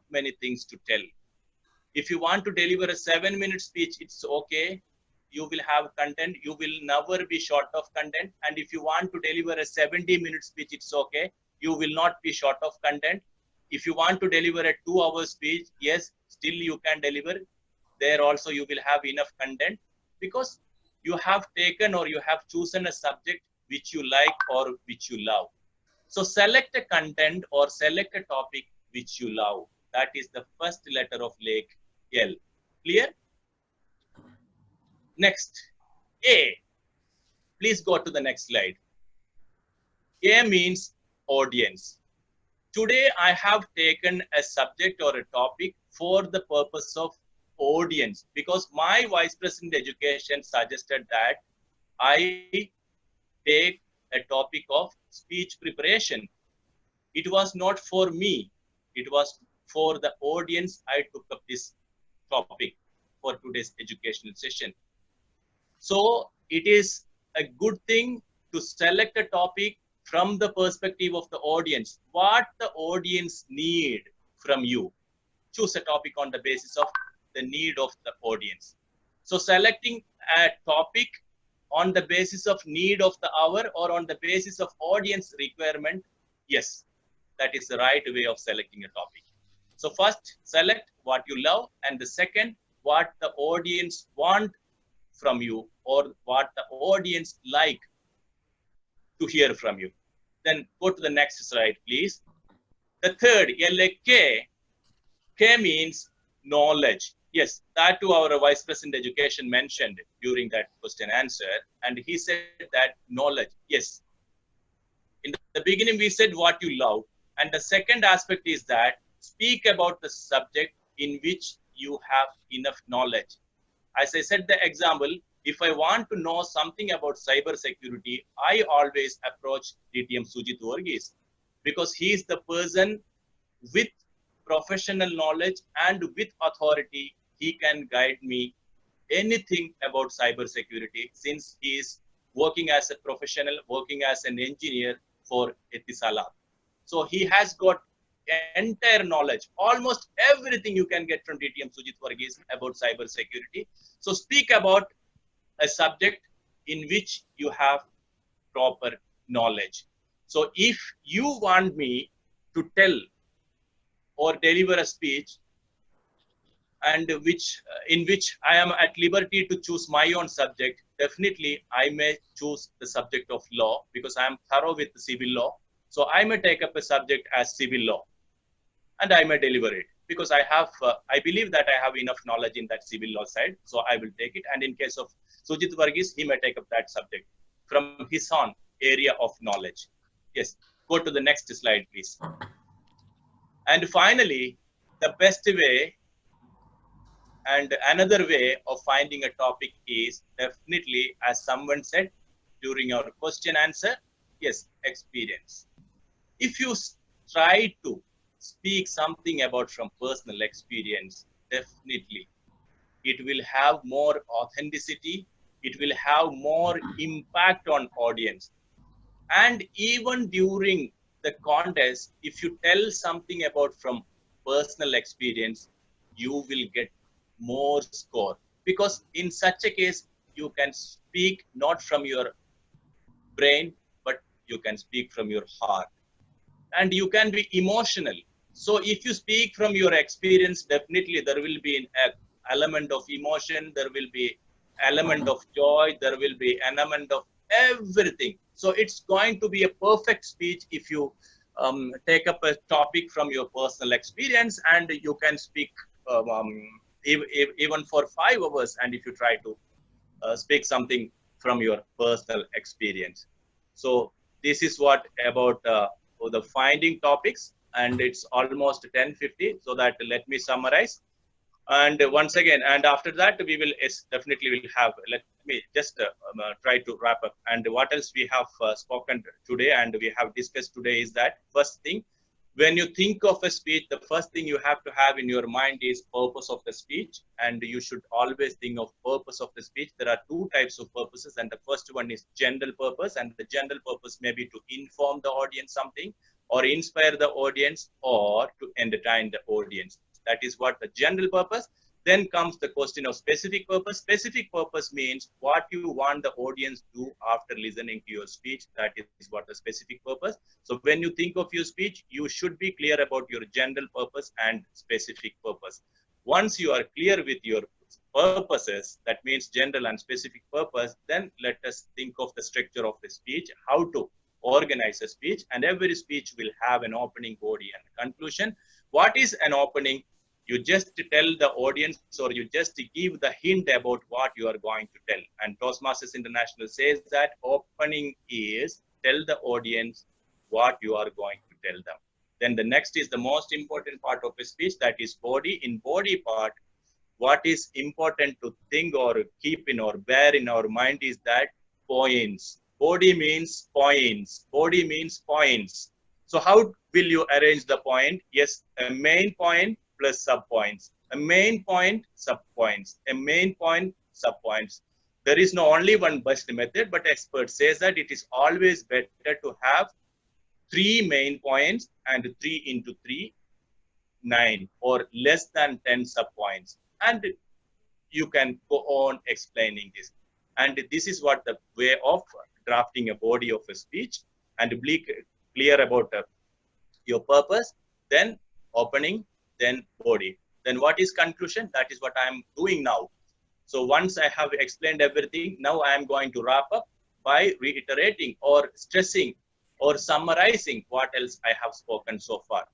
many things to tell. If you want to deliver a 7-minute speech, it's okay. You will have content. You will never be short of content. And if you want to deliver a 70-minute speech, it's okay. You will not be short of content. If you want to deliver a 2-hour speech, yes, still you can deliver. There also you will have enough content, because you have taken or you have chosen a subject which you like or which you love. So select a content or select a topic which you love. That is the first letter of LAKE, L. Clear? Next, A. Please go to the next slide. A means audience. Today I have taken a subject or a topic for the purpose of audience, because my Vice President Education suggested that I take a topic of speech preparation. It was not for me. It was for the audience I took up this topic for today's educational session. So it is a good thing to select a topic from the perspective of the audience. What the audience need from you. Choose a topic on the basis of the need of the audience. So selecting a topic on the basis of need of the hour or on the basis of audience requirement, yes, that is the right way of selecting a topic. So first, select what you love, and the second, what the audience want from you or what the audience like to hear from you. Then go to the next slide, please. The third, LK, K means knowledge. Yes, that too our Vice President Education mentioned during that question answer, and he said that knowledge, yes. In the beginning, we said what you love, and the second aspect is that speak about the subject in which you have enough knowledge. As I said the example, if I want to know something about cyber security, I always approach DTM Sujit Varghese because he is the person with professional knowledge and with authority. He can guide me anything about cyber security since he is working as a professional, working as an engineer for Etisalat. So he has got entire knowledge, almost everything you can get from DTM Sujit Varghese about cyber security. So speak about a subject in which you have proper knowledge. So if you want me to tell or deliver a speech and in which I am at liberty to choose my own subject, definitely I may choose the subject of law because I am thorough with civil law. So I may take up a subject as civil law and I may deliver it because I have, I believe that I have enough knowledge in that civil law side. So I will take it. And in case of Sujit Varghese, he may take up that subject from his own area of knowledge. Yes, go to the next slide, please. And finally, the best way and another way of finding a topic is definitely, as someone said during our question answer, yes, experience. If you try to speak something about from personal experience, definitely it will have more authenticity, it will have more impact on audience. And even during the contest, if you tell something about from personal experience, you will get more score because in such a case you can speak not from your brain but you can speak from your heart and you can be emotional. So if you speak from your experience, definitely there will be an element of emotion, there will be element of joy, there will be an element of everything. So it's going to be a perfect speech if you take up a topic from your personal experience and you can speak even for 5 hours, and if you try to speak something from your personal experience. So this is what about the finding topics, and it's almost 10:50, so that let me summarize. And once again, and after that we will definitely will have, let me just try to wrap up. And what else we have spoken today and we have discussed today is that first thing, when you think of a speech, the first thing you have to have in your mind is purpose of the speech, and you should always think of purpose of the speech. There are 2 types of purposes, and the first one is general purpose, and the general purpose may be to inform the audience something or inspire the audience or to entertain the audience. That is what the general purpose. Then comes the question of specific purpose. Specific purpose means what you want the audience to do after listening to your speech. That is what the specific purpose. So when you think of your speech, you should be clear about your general purpose and specific purpose. Once you are clear with your purposes, that means general and specific purpose, then let us think of the structure of the speech, how to organize a speech, and every speech will have an opening, body, and conclusion. What is an opening? You just tell the audience, or you just give the hint about what you are going to tell. And Toastmasters International says that opening is tell the audience what you are going to tell them. Then the next is the most important part of a speech, that is body. In body part, what is important to think or keep in or bear in our mind is that points. Body means points. Body means points. So how will you arrange the point? Yes, a main point plus sub points. A main point, subpoints. A main point, subpoints. There is no only one best method, but expert says that it is always better to have 3 main points and 3 into 3, 9 or less than 10 subpoints. And you can go on explaining this. And this is what the way of drafting a body of a speech, and be clear about your purpose, then opening, then body. Then what is conclusion? That is what I am doing now. So once I have explained everything, now I am going to wrap up by reiterating or stressing or summarizing what else I have spoken so far.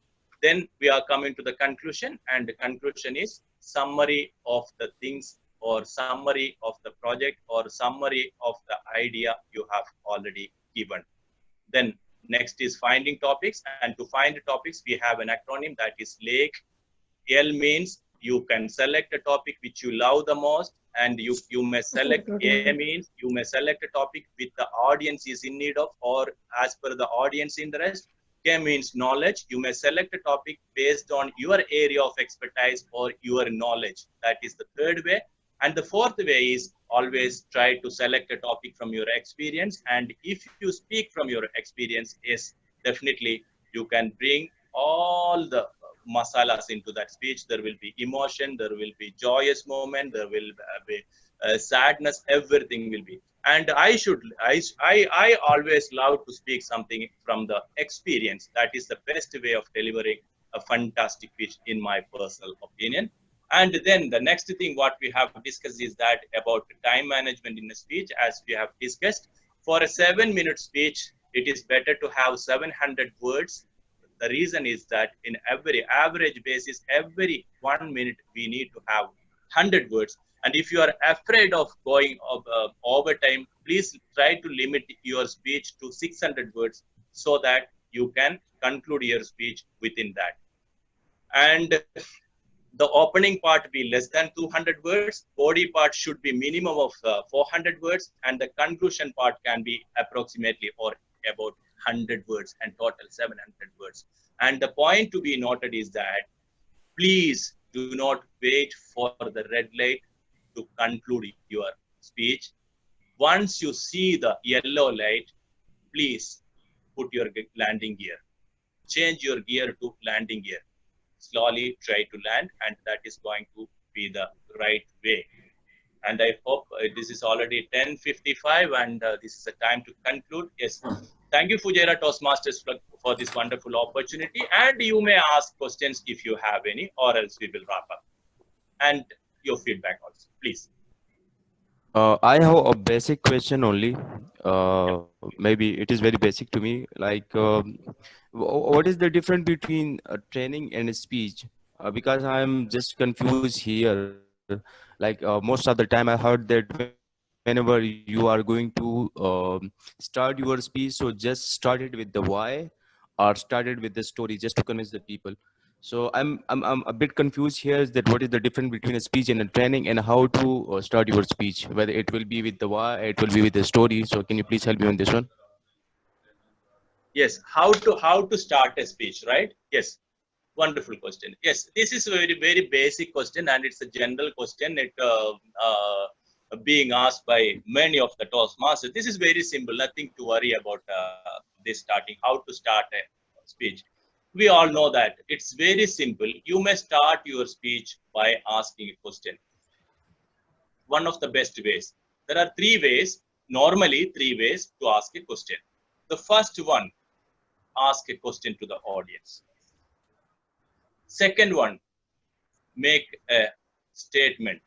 Then we are coming to the conclusion, and the conclusion is summary of the things or summary of the project or summary of the idea you have already given. Then next is finding topics, and to find topics we have an acronym that is LAKE. L means you can select a topic which you love the most, and you may select. A means you may select a topic which the audience is in need of or as per the audience interest. K means knowledge. You may select a topic based on your area of expertise or your knowledge. That is the third way. And the fourth way is always try to select a topic from your experience. And if you speak from your experience, yes, definitely you can bring all the masalas into that speech. There will be emotion, there will be joyous moment, there will be sadness, everything will be. And I always love to speak something from the experience. That is the best way of delivering a fantastic speech in my personal opinion. And then the next thing what we have discussed is that about time management in a speech. As we have discussed, for a 7-minute speech, it is better to have 700 words. The reason is that in every average basis, every 1 minute, we need to have 100 words. And if you are afraid of going over time, please try to limit your speech to 600 words so that you can conclude your speech within that. And the opening part be less than 200 words, body part should be minimum of 400 words, and the conclusion part can be approximately or about 100 words, and total 700 words. And the point to be noted is that please do not wait for the red light to conclude your speech. Once you see the yellow light, please put your landing gear. Change your gear to landing gear. Slowly try to land, and that is going to be the right way. And I hope this is already 10:55, and this is the time to conclude. Yes. Thank you, Fujairah Toastmasters, for this wonderful opportunity. And you may ask questions if you have any, or else we will wrap up. And your feedback also, please. I have a basic question only. Maybe it is very basic to me. Like, what is the difference between training and speech? Because I'm just confused here. Like most of the time, I heard that whenever you are going to start your speech, so just start it with the why, or started with the story, just to convince the people. So I'm a bit confused here. Is that what is the difference between a speech and a training, and how to start your speech? Whether it will be with the why, it will be with the story. So can you please help me on this one? Yes, how to start a speech, right? Yes, wonderful question. Yes, this is a very basic question, and it's a general question. It being asked by many of the Toastmasters. This is very simple. Nothing to worry about this starting. How to start a speech? We all know that it's very simple. You may start your speech by asking a question. One of the best ways. There are 3 ways, normally 3 ways to ask a question. The first one, ask a question to the audience. Second one, make a statement.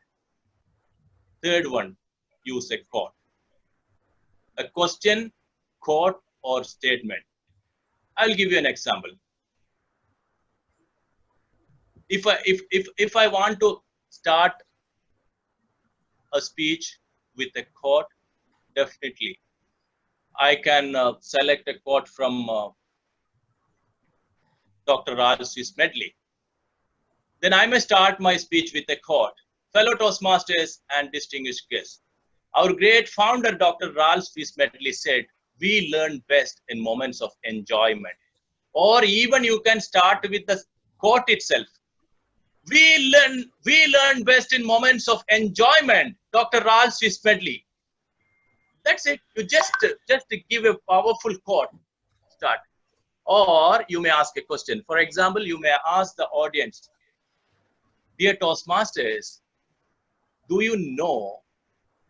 Third one, use a quote. A question, quote, or statement. I'll give you an example. If I want to start a speech with a quote, definitely I can select a quote from Dr. Ralph Swiss Medley. Then I may start my speech with a quote. Fellow Toastmasters and distinguished guests, our great founder, Dr. Ralph Swiss Medley, said, "We learn best in moments of enjoyment." Or even you can start with the quote itself. We learn best in moments of enjoyment. Dr. Ralph Smedley. That's it. You just give a powerful quote. Start. Or you may ask a question. For example, you may ask the audience, dear Toastmasters, do you know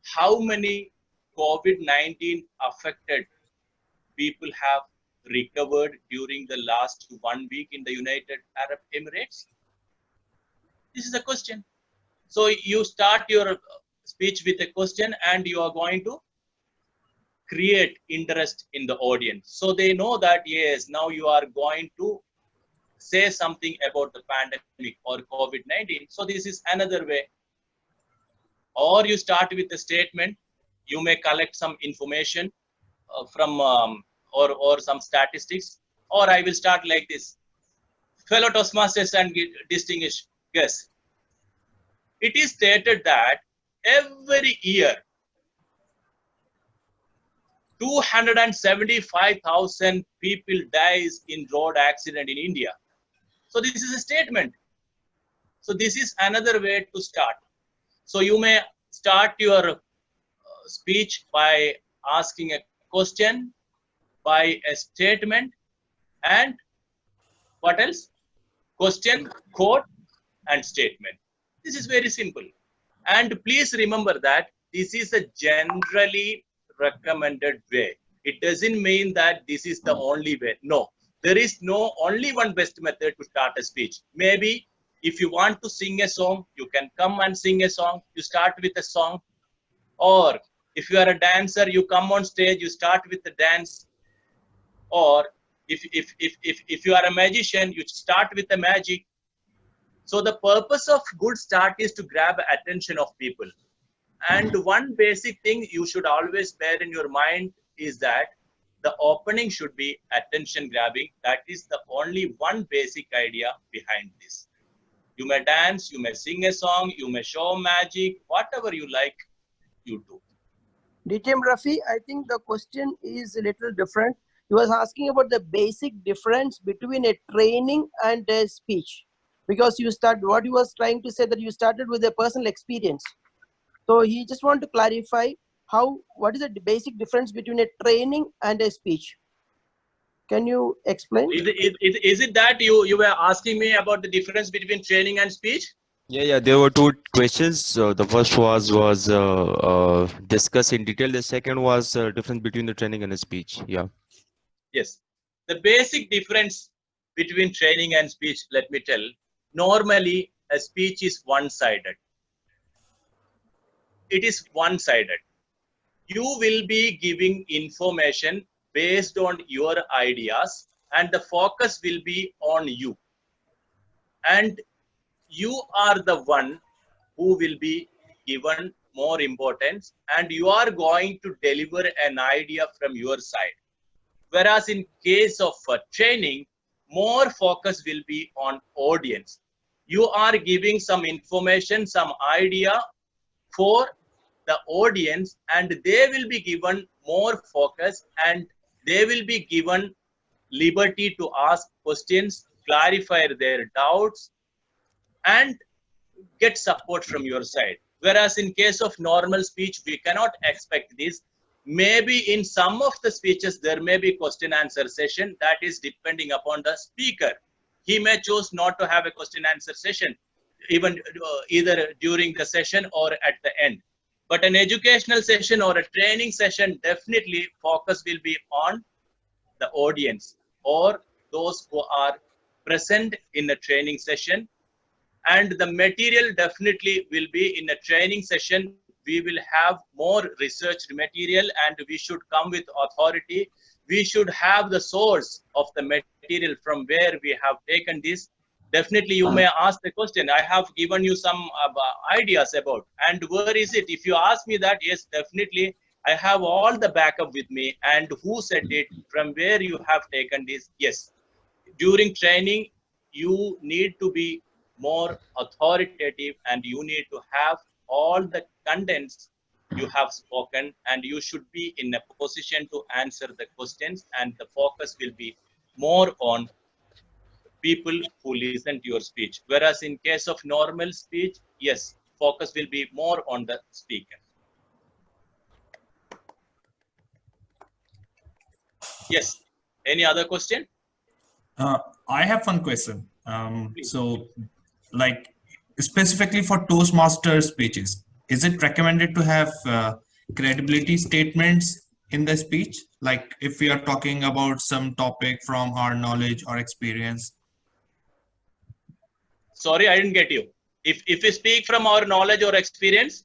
how many COVID-19 affected people have recovered during the last 1 week in the United Arab Emirates? This is a question. So you start your speech with a question and you are going to create interest in the audience. So they know that, yes, now you are going to say something about the pandemic or COVID-19. So this is another way. Or you start with a statement. You may collect some information from or some statistics. Or I will start like this. Fellow Toastmasters and distinguished guests. It is stated that every year 275,000 people dies in road accident in India. So this is a statement. So this is another way to start. So you may start your speech by asking a question, by a statement, and what else? Question, quote, and statement. This is very simple. And please remember that this is a generally recommended way. It doesn't mean that this is the only way. No, there is no only one best method to start a speech. Maybe if you want to sing a song, you can come and sing a song. You start with a song. Or if you are a dancer, you come on stage, you start with the dance. Or if you are a magician, you start with the magic. So the purpose of good start is to grab attention of people. And one basic thing you should always bear in your mind is that the opening should be attention grabbing. That is the only one basic idea behind this. You may dance, you may sing a song, you may show magic, whatever you like, you do. DTM Rafi, I think the question is a little different. He was asking about the basic difference between a training and a speech. Because what he was trying to say that you started with a personal experience. So he just want to clarify what is the basic difference between a training and a speech? Can you explain? Is it that you were asking me about the difference between training and speech? Yeah. There were two questions. The first was discuss in detail. The second was difference between the training and the speech. Yeah. Yes. The basic difference between training and speech, let me tell. Normally, a speech is one-sided. It is one-sided. You will be giving information based on your ideas, and the focus will be on you. And you are the one who will be given more importance, and you are going to deliver an idea from your side. Whereas in case of training, more focus will be on audience. You are giving some information, some idea for the audience, and they will be given more focus, and they will be given liberty to ask questions, clarify their doubts, and get support from your side. Whereas in case of normal speech, we cannot expect this. Maybe in some of the speeches, there may be question answer session. That is depending upon the speaker. He may choose not to have a question answer session, even either during the session or at the end. But an educational session or a training session, definitely focus will be on the audience or those who are present in the training session. And the material definitely will be in a training session. We will have more research material, and we should come with authority. We should have the source of the material from where we have taken this. Definitely, you may ask the question. I have given you some ideas about, and where is it? If you ask me that, yes, definitely, I have all the backup with me. And who said it? From where you have taken this? Yes. During training, you need to be more authoritative, and you need to have all the contents you have spoken, and you should be in a position to answer the questions, and the focus will be more on people who listen to your speech. Whereas in case of normal speech, yes, focus will be more on the speaker. Yes. Any other question? I have one question. So, like specifically for Toastmaster speeches, is it recommended to have credibility statements in the speech? Like if we are talking about some topic from our knowledge or experience? Sorry, I didn't get you. If we speak from our knowledge or experience?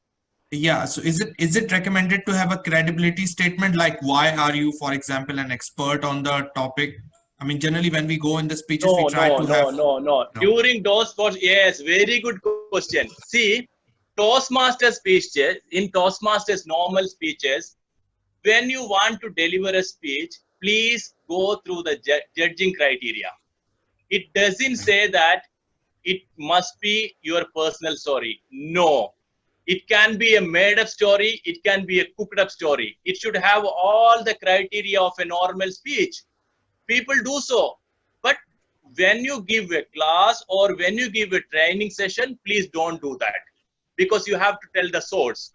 Yeah, so is it recommended to have a credibility statement, like why are you, for example, an expert on the topic? I mean, generally when we go in the speeches, we try to have... No. During Toastmasters, yes, very good question. See, Toastmaster speeches, in Toastmasters normal speeches, when you want to deliver a speech, please go through the judging criteria. It doesn't say that it must be your personal story. No. It can be a made-up story. It can be a cooked-up story. It should have all the criteria of a normal speech. People do so. But when you give a class or when you give a training session, please don't do that, because you have to tell the source.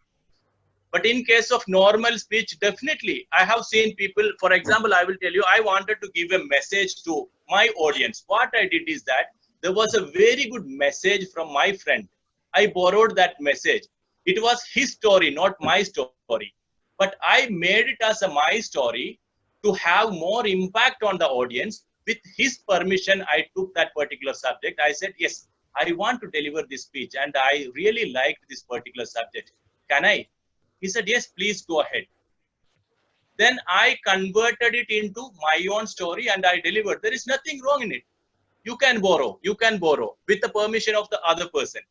But in case of normal speech, definitely, I have seen people, for example, I will tell you, I wanted to give a message to my audience. What I did is that there was a very good message from my friend. I borrowed that message. It was his story, not my story. But I made it as my story to have more impact on the audience. With his permission, I took that particular subject. I said, yes, I want to deliver this speech and I really liked this particular subject. Can I? He said, yes, please go ahead. Then I converted it into my own story and I delivered. There is nothing wrong in it. You can borrow with the permission of the other person.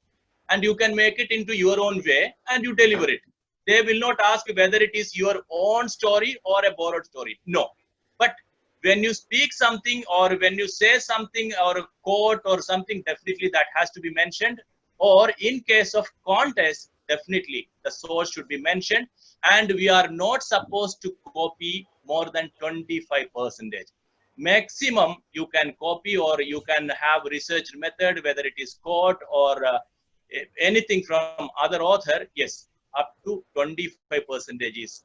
And you can make it into your own way and you deliver it. They will not ask whether it is your own story or a borrowed story. No. But when you speak something or when you say something or a quote or something, definitely that has to be mentioned. Or in case of contest, definitely the source should be mentioned. And we are not supposed to copy more than 25%. Maximum you can copy or you can have research method, whether it is quote or anything from other author. Yes, up to 25% is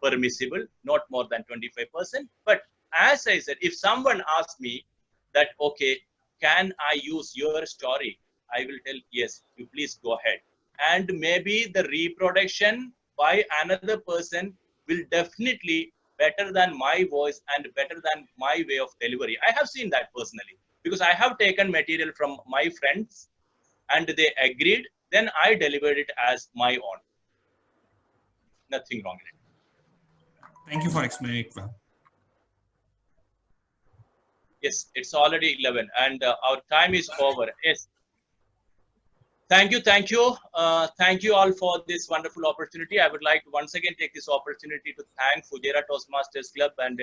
permissible, not more than 25%. But as I said, if someone asks me that, okay, can I use your story? I will tell, yes, you please go ahead. And maybe the reproduction by another person will definitely better than my voice and better than my way of delivery. I have seen that personally, because I have taken material from my friends and they agreed, then I delivered it as my own. Nothing wrong in it. Thank you for explaining it well. Yes, it's already 11 and our time is over. Yes. Thank you. Thank you all for this wonderful opportunity. I would like to once again take this opportunity to thank Fujairah Toastmasters Club and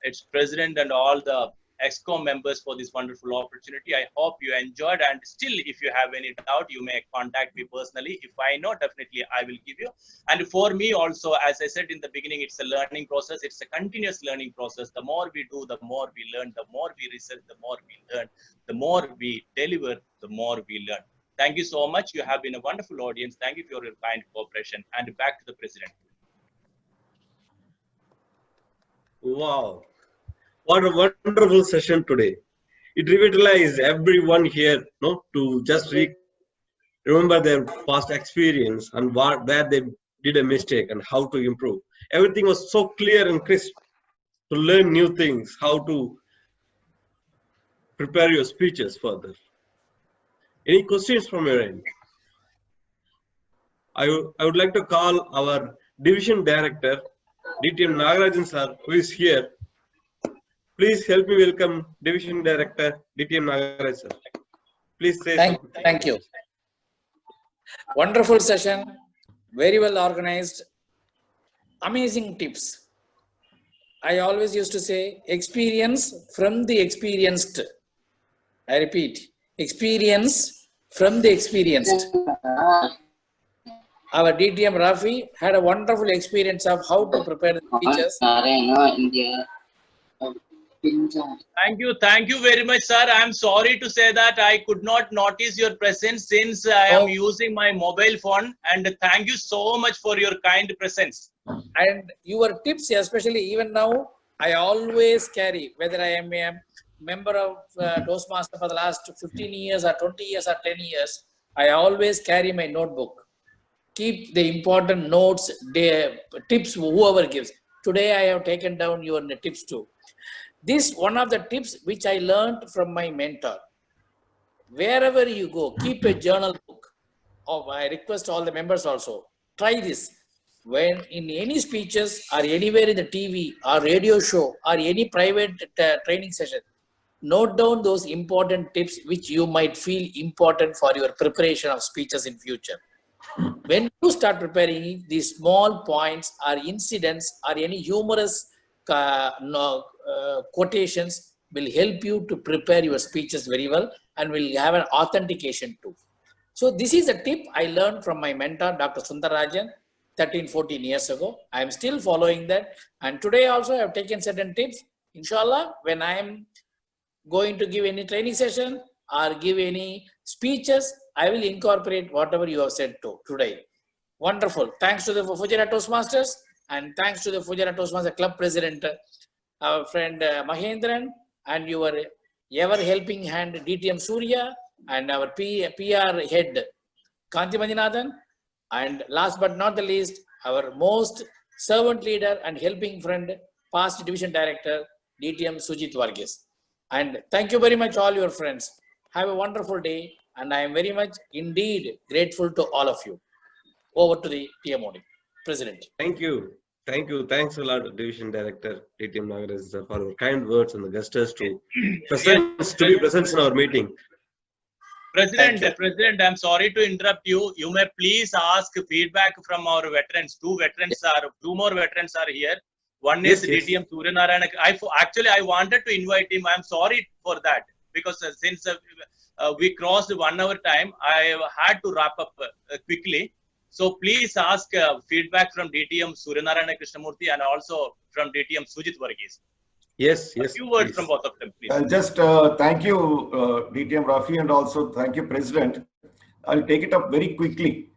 its president and all the EXCOM members for this wonderful opportunity. I hope you enjoyed, and still if you have any doubt, you may contact me personally. If I know, definitely I will give you. And for me also, as I said in the beginning, it's a learning process. It's a continuous learning process. The more we do, the more we learn. The more we research, the more we learn. The more we deliver, the more we learn. Thank you so much. You have been a wonderful audience. Thank you for your kind cooperation. And back to the president. Wow. What a wonderful session today. It revitalized everyone here, to just remember their past experience and where they did a mistake and how to improve. Everything was so clear and crisp to learn new things, how to prepare your speeches further. Any questions from your end? I would like to call our division director, DTM Nagarajan sir, who is here. Please help me welcome Division Director, DTM Nagarajan sir. Please say something. Thank you. Wonderful session, very well organized, amazing tips. I always used to say, experience from the experienced. I repeat, experience from the experienced. Our DTM Rafi had a wonderful experience of how to prepare the speeches. Thank you very much, sir. I'm sorry to say that I could not notice your presence since I am using my mobile phone. And thank you so much for your kind presence. And your tips, especially even now, I always carry, whether I am a member of Toastmaster for the last 15 years or 20 years or 10 years, I always carry my notebook. Keep the important notes, the tips, whoever gives. Today I have taken down your tips too. This one of the tips which I learned from my mentor. Wherever you go, keep a journal book. I request all the members also, try this. When in any speeches or anywhere in the TV or radio show or any private training session, note down those important tips which you might feel important for your preparation of speeches in future. When you start preparing, these small points or incidents or any humorous quotations will help you to prepare your speeches very well and will have an authentication too. So this is a tip I learned from my mentor, Dr. Sundarajan, 13-14 years ago. I am still following that. And today also I have taken certain tips. Inshallah, when I am going to give any training session or give any speeches, I will incorporate whatever you have said today. Wonderful. Thanks to the Fujairah Toastmasters and thanks to the Fujairah Toastmasters Club President, our friend Mahendran, and your ever helping hand DTM Surya, and our PR head Kanti Manjunathan, and last but not the least, our most servant leader and helping friend, past division director DTM Sujit Varghese. And thank you very much, all your friends. Have a wonderful day, and I am very much indeed grateful to all of you. Over to the PMOD President. Thank you. Thank you. Thanks a lot, Division Director DTM Nagaraj, for your kind words and the gestures to be present in our meeting. President, I'm sorry to interrupt you. You may please ask feedback from our veterans. Two more veterans are here. One is DTM Surya Narayana. Actually, I wanted to invite him. I'm sorry for that because since we crossed 1 hour time, I had to wrap up quickly. So please ask feedback from DTM Surya Narayana Krishnamurthy and also from DTM Sujit Varghese. Yes. A few words from both of them, please. Just thank you, DTM Rafi, and also thank you, President. I'll take it up very quickly.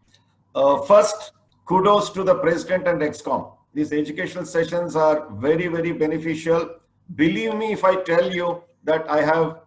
First, kudos to the President and ExCom. These educational sessions are very, very beneficial. Believe me if I tell you that I have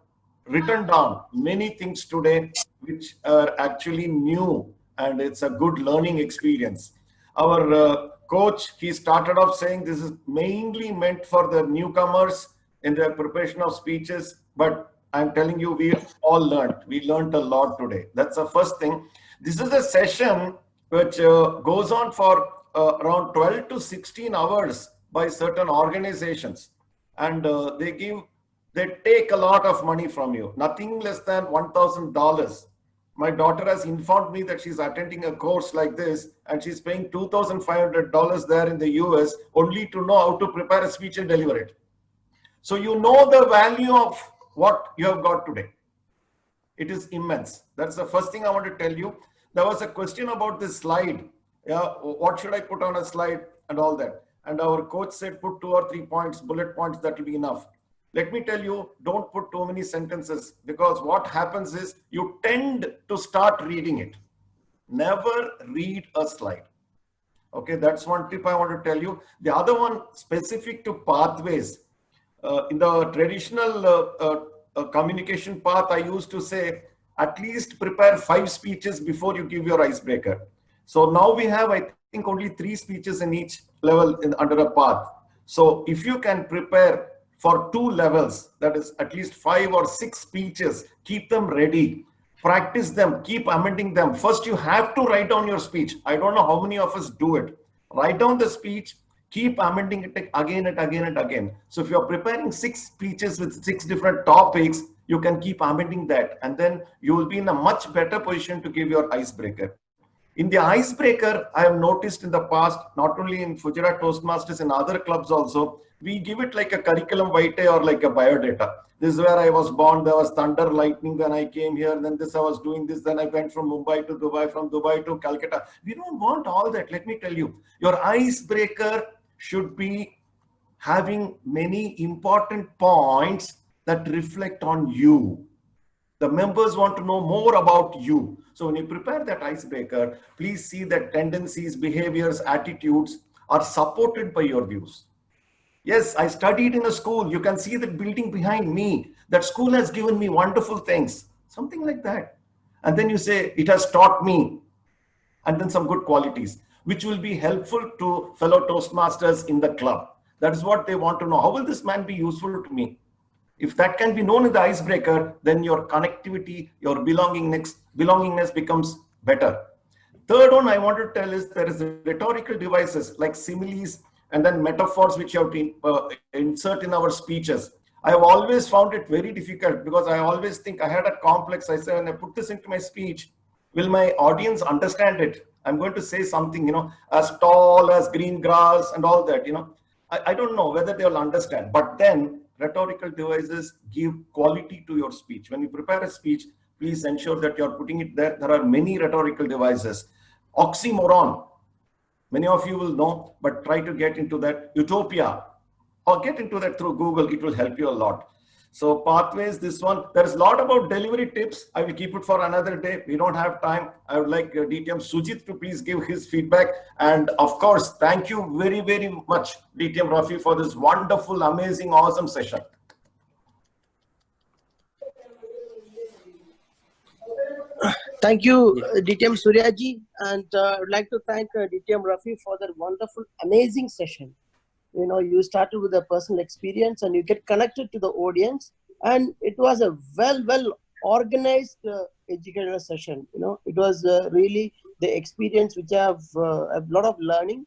written down many things today which are actually new, and it's a good learning experience. Our coach, he started off saying this is mainly meant for the newcomers in their preparation of speeches, but I'm telling you, we all learned. We learned a lot today. That's the first thing. This is a session which goes on for around 12 to 16 hours by certain organizations, and they take a lot of money from you, nothing less than $1,000. My daughter has informed me that she's attending a course like this and she's paying $2,500 there in the US only to know how to prepare a speech and deliver it. So you know the value of what you have got today. It is immense. That's the first thing I want to tell you. There was a question about this slide. Yeah, what should I put on a slide and all that? And our coach said put 2 or 3 points, bullet points, that will be enough. Let me tell you, don't put too many sentences, because what happens is you tend to start reading it. Never read a slide. Okay, that's one tip I want to tell you. The other one, specific to pathways. In the traditional communication path, I used to say, at least prepare 5 speeches before you give your icebreaker. So now we have, I think, only 3 speeches in each level under a path. So if you can prepare for 2 levels, that is at least 5 or 6 speeches, keep them ready, practice them, keep amending them. First, you have to write down your speech. I don't know how many of us do it. Write down the speech, keep amending it again and again and again. So if you're preparing 6 speeches with 6 different topics, you can keep amending that, and then you will be in a much better position to give your icebreaker. In the icebreaker, I have noticed in the past, not only in Fujairah Toastmasters, in other clubs also, we give it like a curriculum vitae or like a biodata. This is where I was born, there was thunder, lightning, then I came here, then this I was doing this, then I went from Mumbai to Dubai, from Dubai to Calcutta. We don't want all that, let me tell you. Your icebreaker should be having many important points that reflect on you. The members want to know more about you. So when you prepare that icebreaker, please see that tendencies, behaviors, attitudes are supported by your views. Yes, I studied in a school. You can see the building behind me. That school has given me wonderful things. Something like that. And then you say, it has taught me. And then some good qualities, which will be helpful to fellow Toastmasters in the club. That is what they want to know. How will this man be useful to me? If that can be known in the icebreaker, then your connectivity, your belongingness becomes better. Third one I want to tell is there is rhetorical devices like similes and then metaphors which you have to insert in our speeches. I have always found it very difficult because I always think I had a complex. I said, when I put this into my speech, will my audience understand it? I'm going to say something, you know, as tall as green grass and all that, you know. I don't know whether they will understand, but then rhetorical devices give quality to your speech. When you prepare a speech, please ensure that you're putting it there. There are many rhetorical devices. Oxymoron, many of you will know, but try to get into that. Utopia, or get into that through Google. It will help you a lot. So pathways, this one, there is a lot about delivery tips. I will keep it for another day. We don't have time. I would like DTM Sujit to please give his feedback. And of course, thank you very, very much, DTM Rafi, for this wonderful, amazing, awesome session. Thank you, DTM Suryaji, and I would like to thank DTM Rafi for that wonderful, amazing session. You know, you started with a personal experience and you get connected to the audience, and it was a well organized educational session. You know, it was really the experience which I have a lot of learning,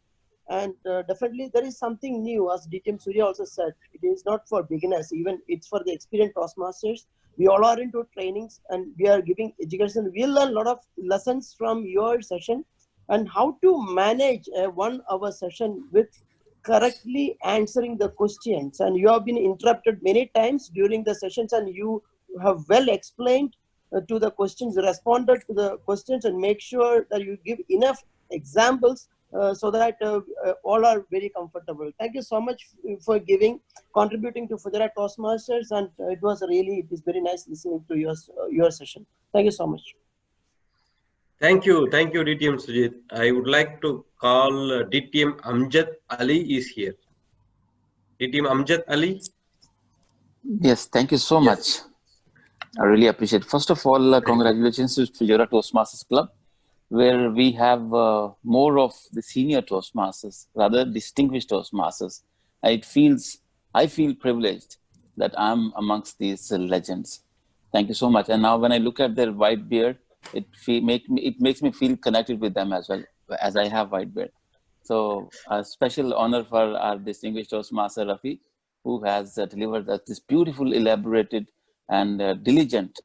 and definitely there is something new, as DTM Surya also said. It is not for beginners, even it's for the experienced Toastmasters. We all are into trainings and we are giving education. We'll learn a lot of lessons from your session and how to manage a 1 hour session with correctly answering the questions. And you have been interrupted many times during the sessions, and you have well explained to the questions, responded to the questions, and make sure that you give enough examples so that all are very comfortable. Thank you so much for contributing to Fujairah Toastmasters, and it is very nice listening to your session. Thank you so much. Thank you, DTM Sujit. I would like to call DTM Amjad Ali is here. DTM Amjad Ali. Yes, thank you so much. I really appreciate it. First of all, congratulations to Fujairah Toastmasters Club, where we have more of the senior Toastmasters, rather distinguished Toastmasters. I feel privileged that I'm amongst these legends. Thank you so much. And now when I look at their white beard, it makes me feel connected with them as well, as I have white beard. So a special honor for our distinguished Toastmaster Rafi, who has delivered this beautiful, elaborated, and diligent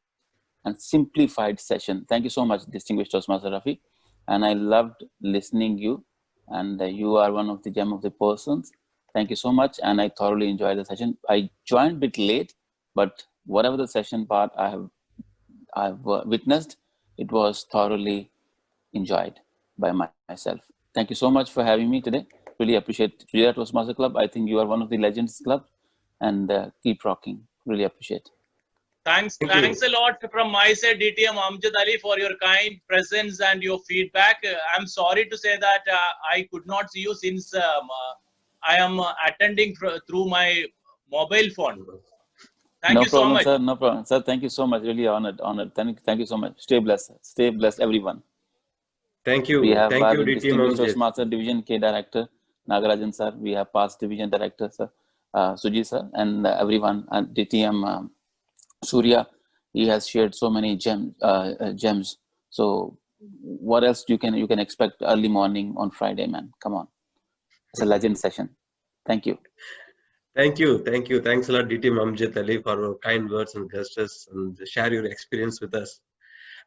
and simplified session. Thank you so much, distinguished Toastmaster Rafi. And I loved listening you, and you are one of the gem of the persons. Thank you so much, and I thoroughly enjoyed the session. I joined a bit late, but whatever the session part I've witnessed, it was thoroughly enjoyed by myself. Thank you so much for having me today. Really appreciate Fujairah Toastmaster Club. I think you are one of the legends club, and keep rocking. Really appreciate. Thanks a lot from my side, DTM Amjad Ali, for your kind presence and your feedback. I'm sorry to say that I could not see you since I am attending through my mobile phone. Thank you so much. Sir, no problem, sir. Thank you so much. Really honored. Thank you so much. Stay blessed. Stay blessed, everyone. Thank you. We have Thank our you, distinguished Toastmaster Division K Director, Nagarajan sir. We have past Division Director, sir, Suji sir, and everyone. And DTM Surya, he has shared so many gems. So what else you can expect early morning on Friday, man? Come on. It's a legend session. Thank you. Thank you. Thanks a lot, DTM Amjad Ali, for your kind words and gestures and share your experience with us.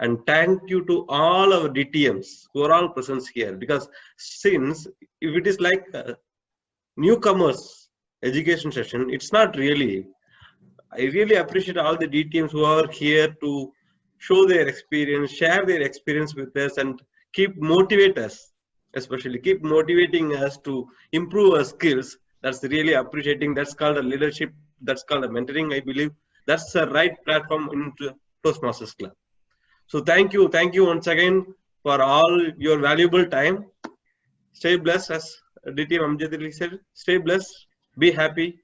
And thank you to all our DTMs who are all present here, because since if it is like a newcomers education session, it's not really. I really appreciate all the DTMs who are here to show their experience, share their experience with us, and keep motivate us, especially keep motivating us to improve our skills That's really appreciating. That's called a leadership. That's called a mentoring, I believe. That's the right platform into Toastmasters Club. So thank you once again for all your valuable time. Stay blessed, as DTM Amjad Ali said. Stay blessed, be happy,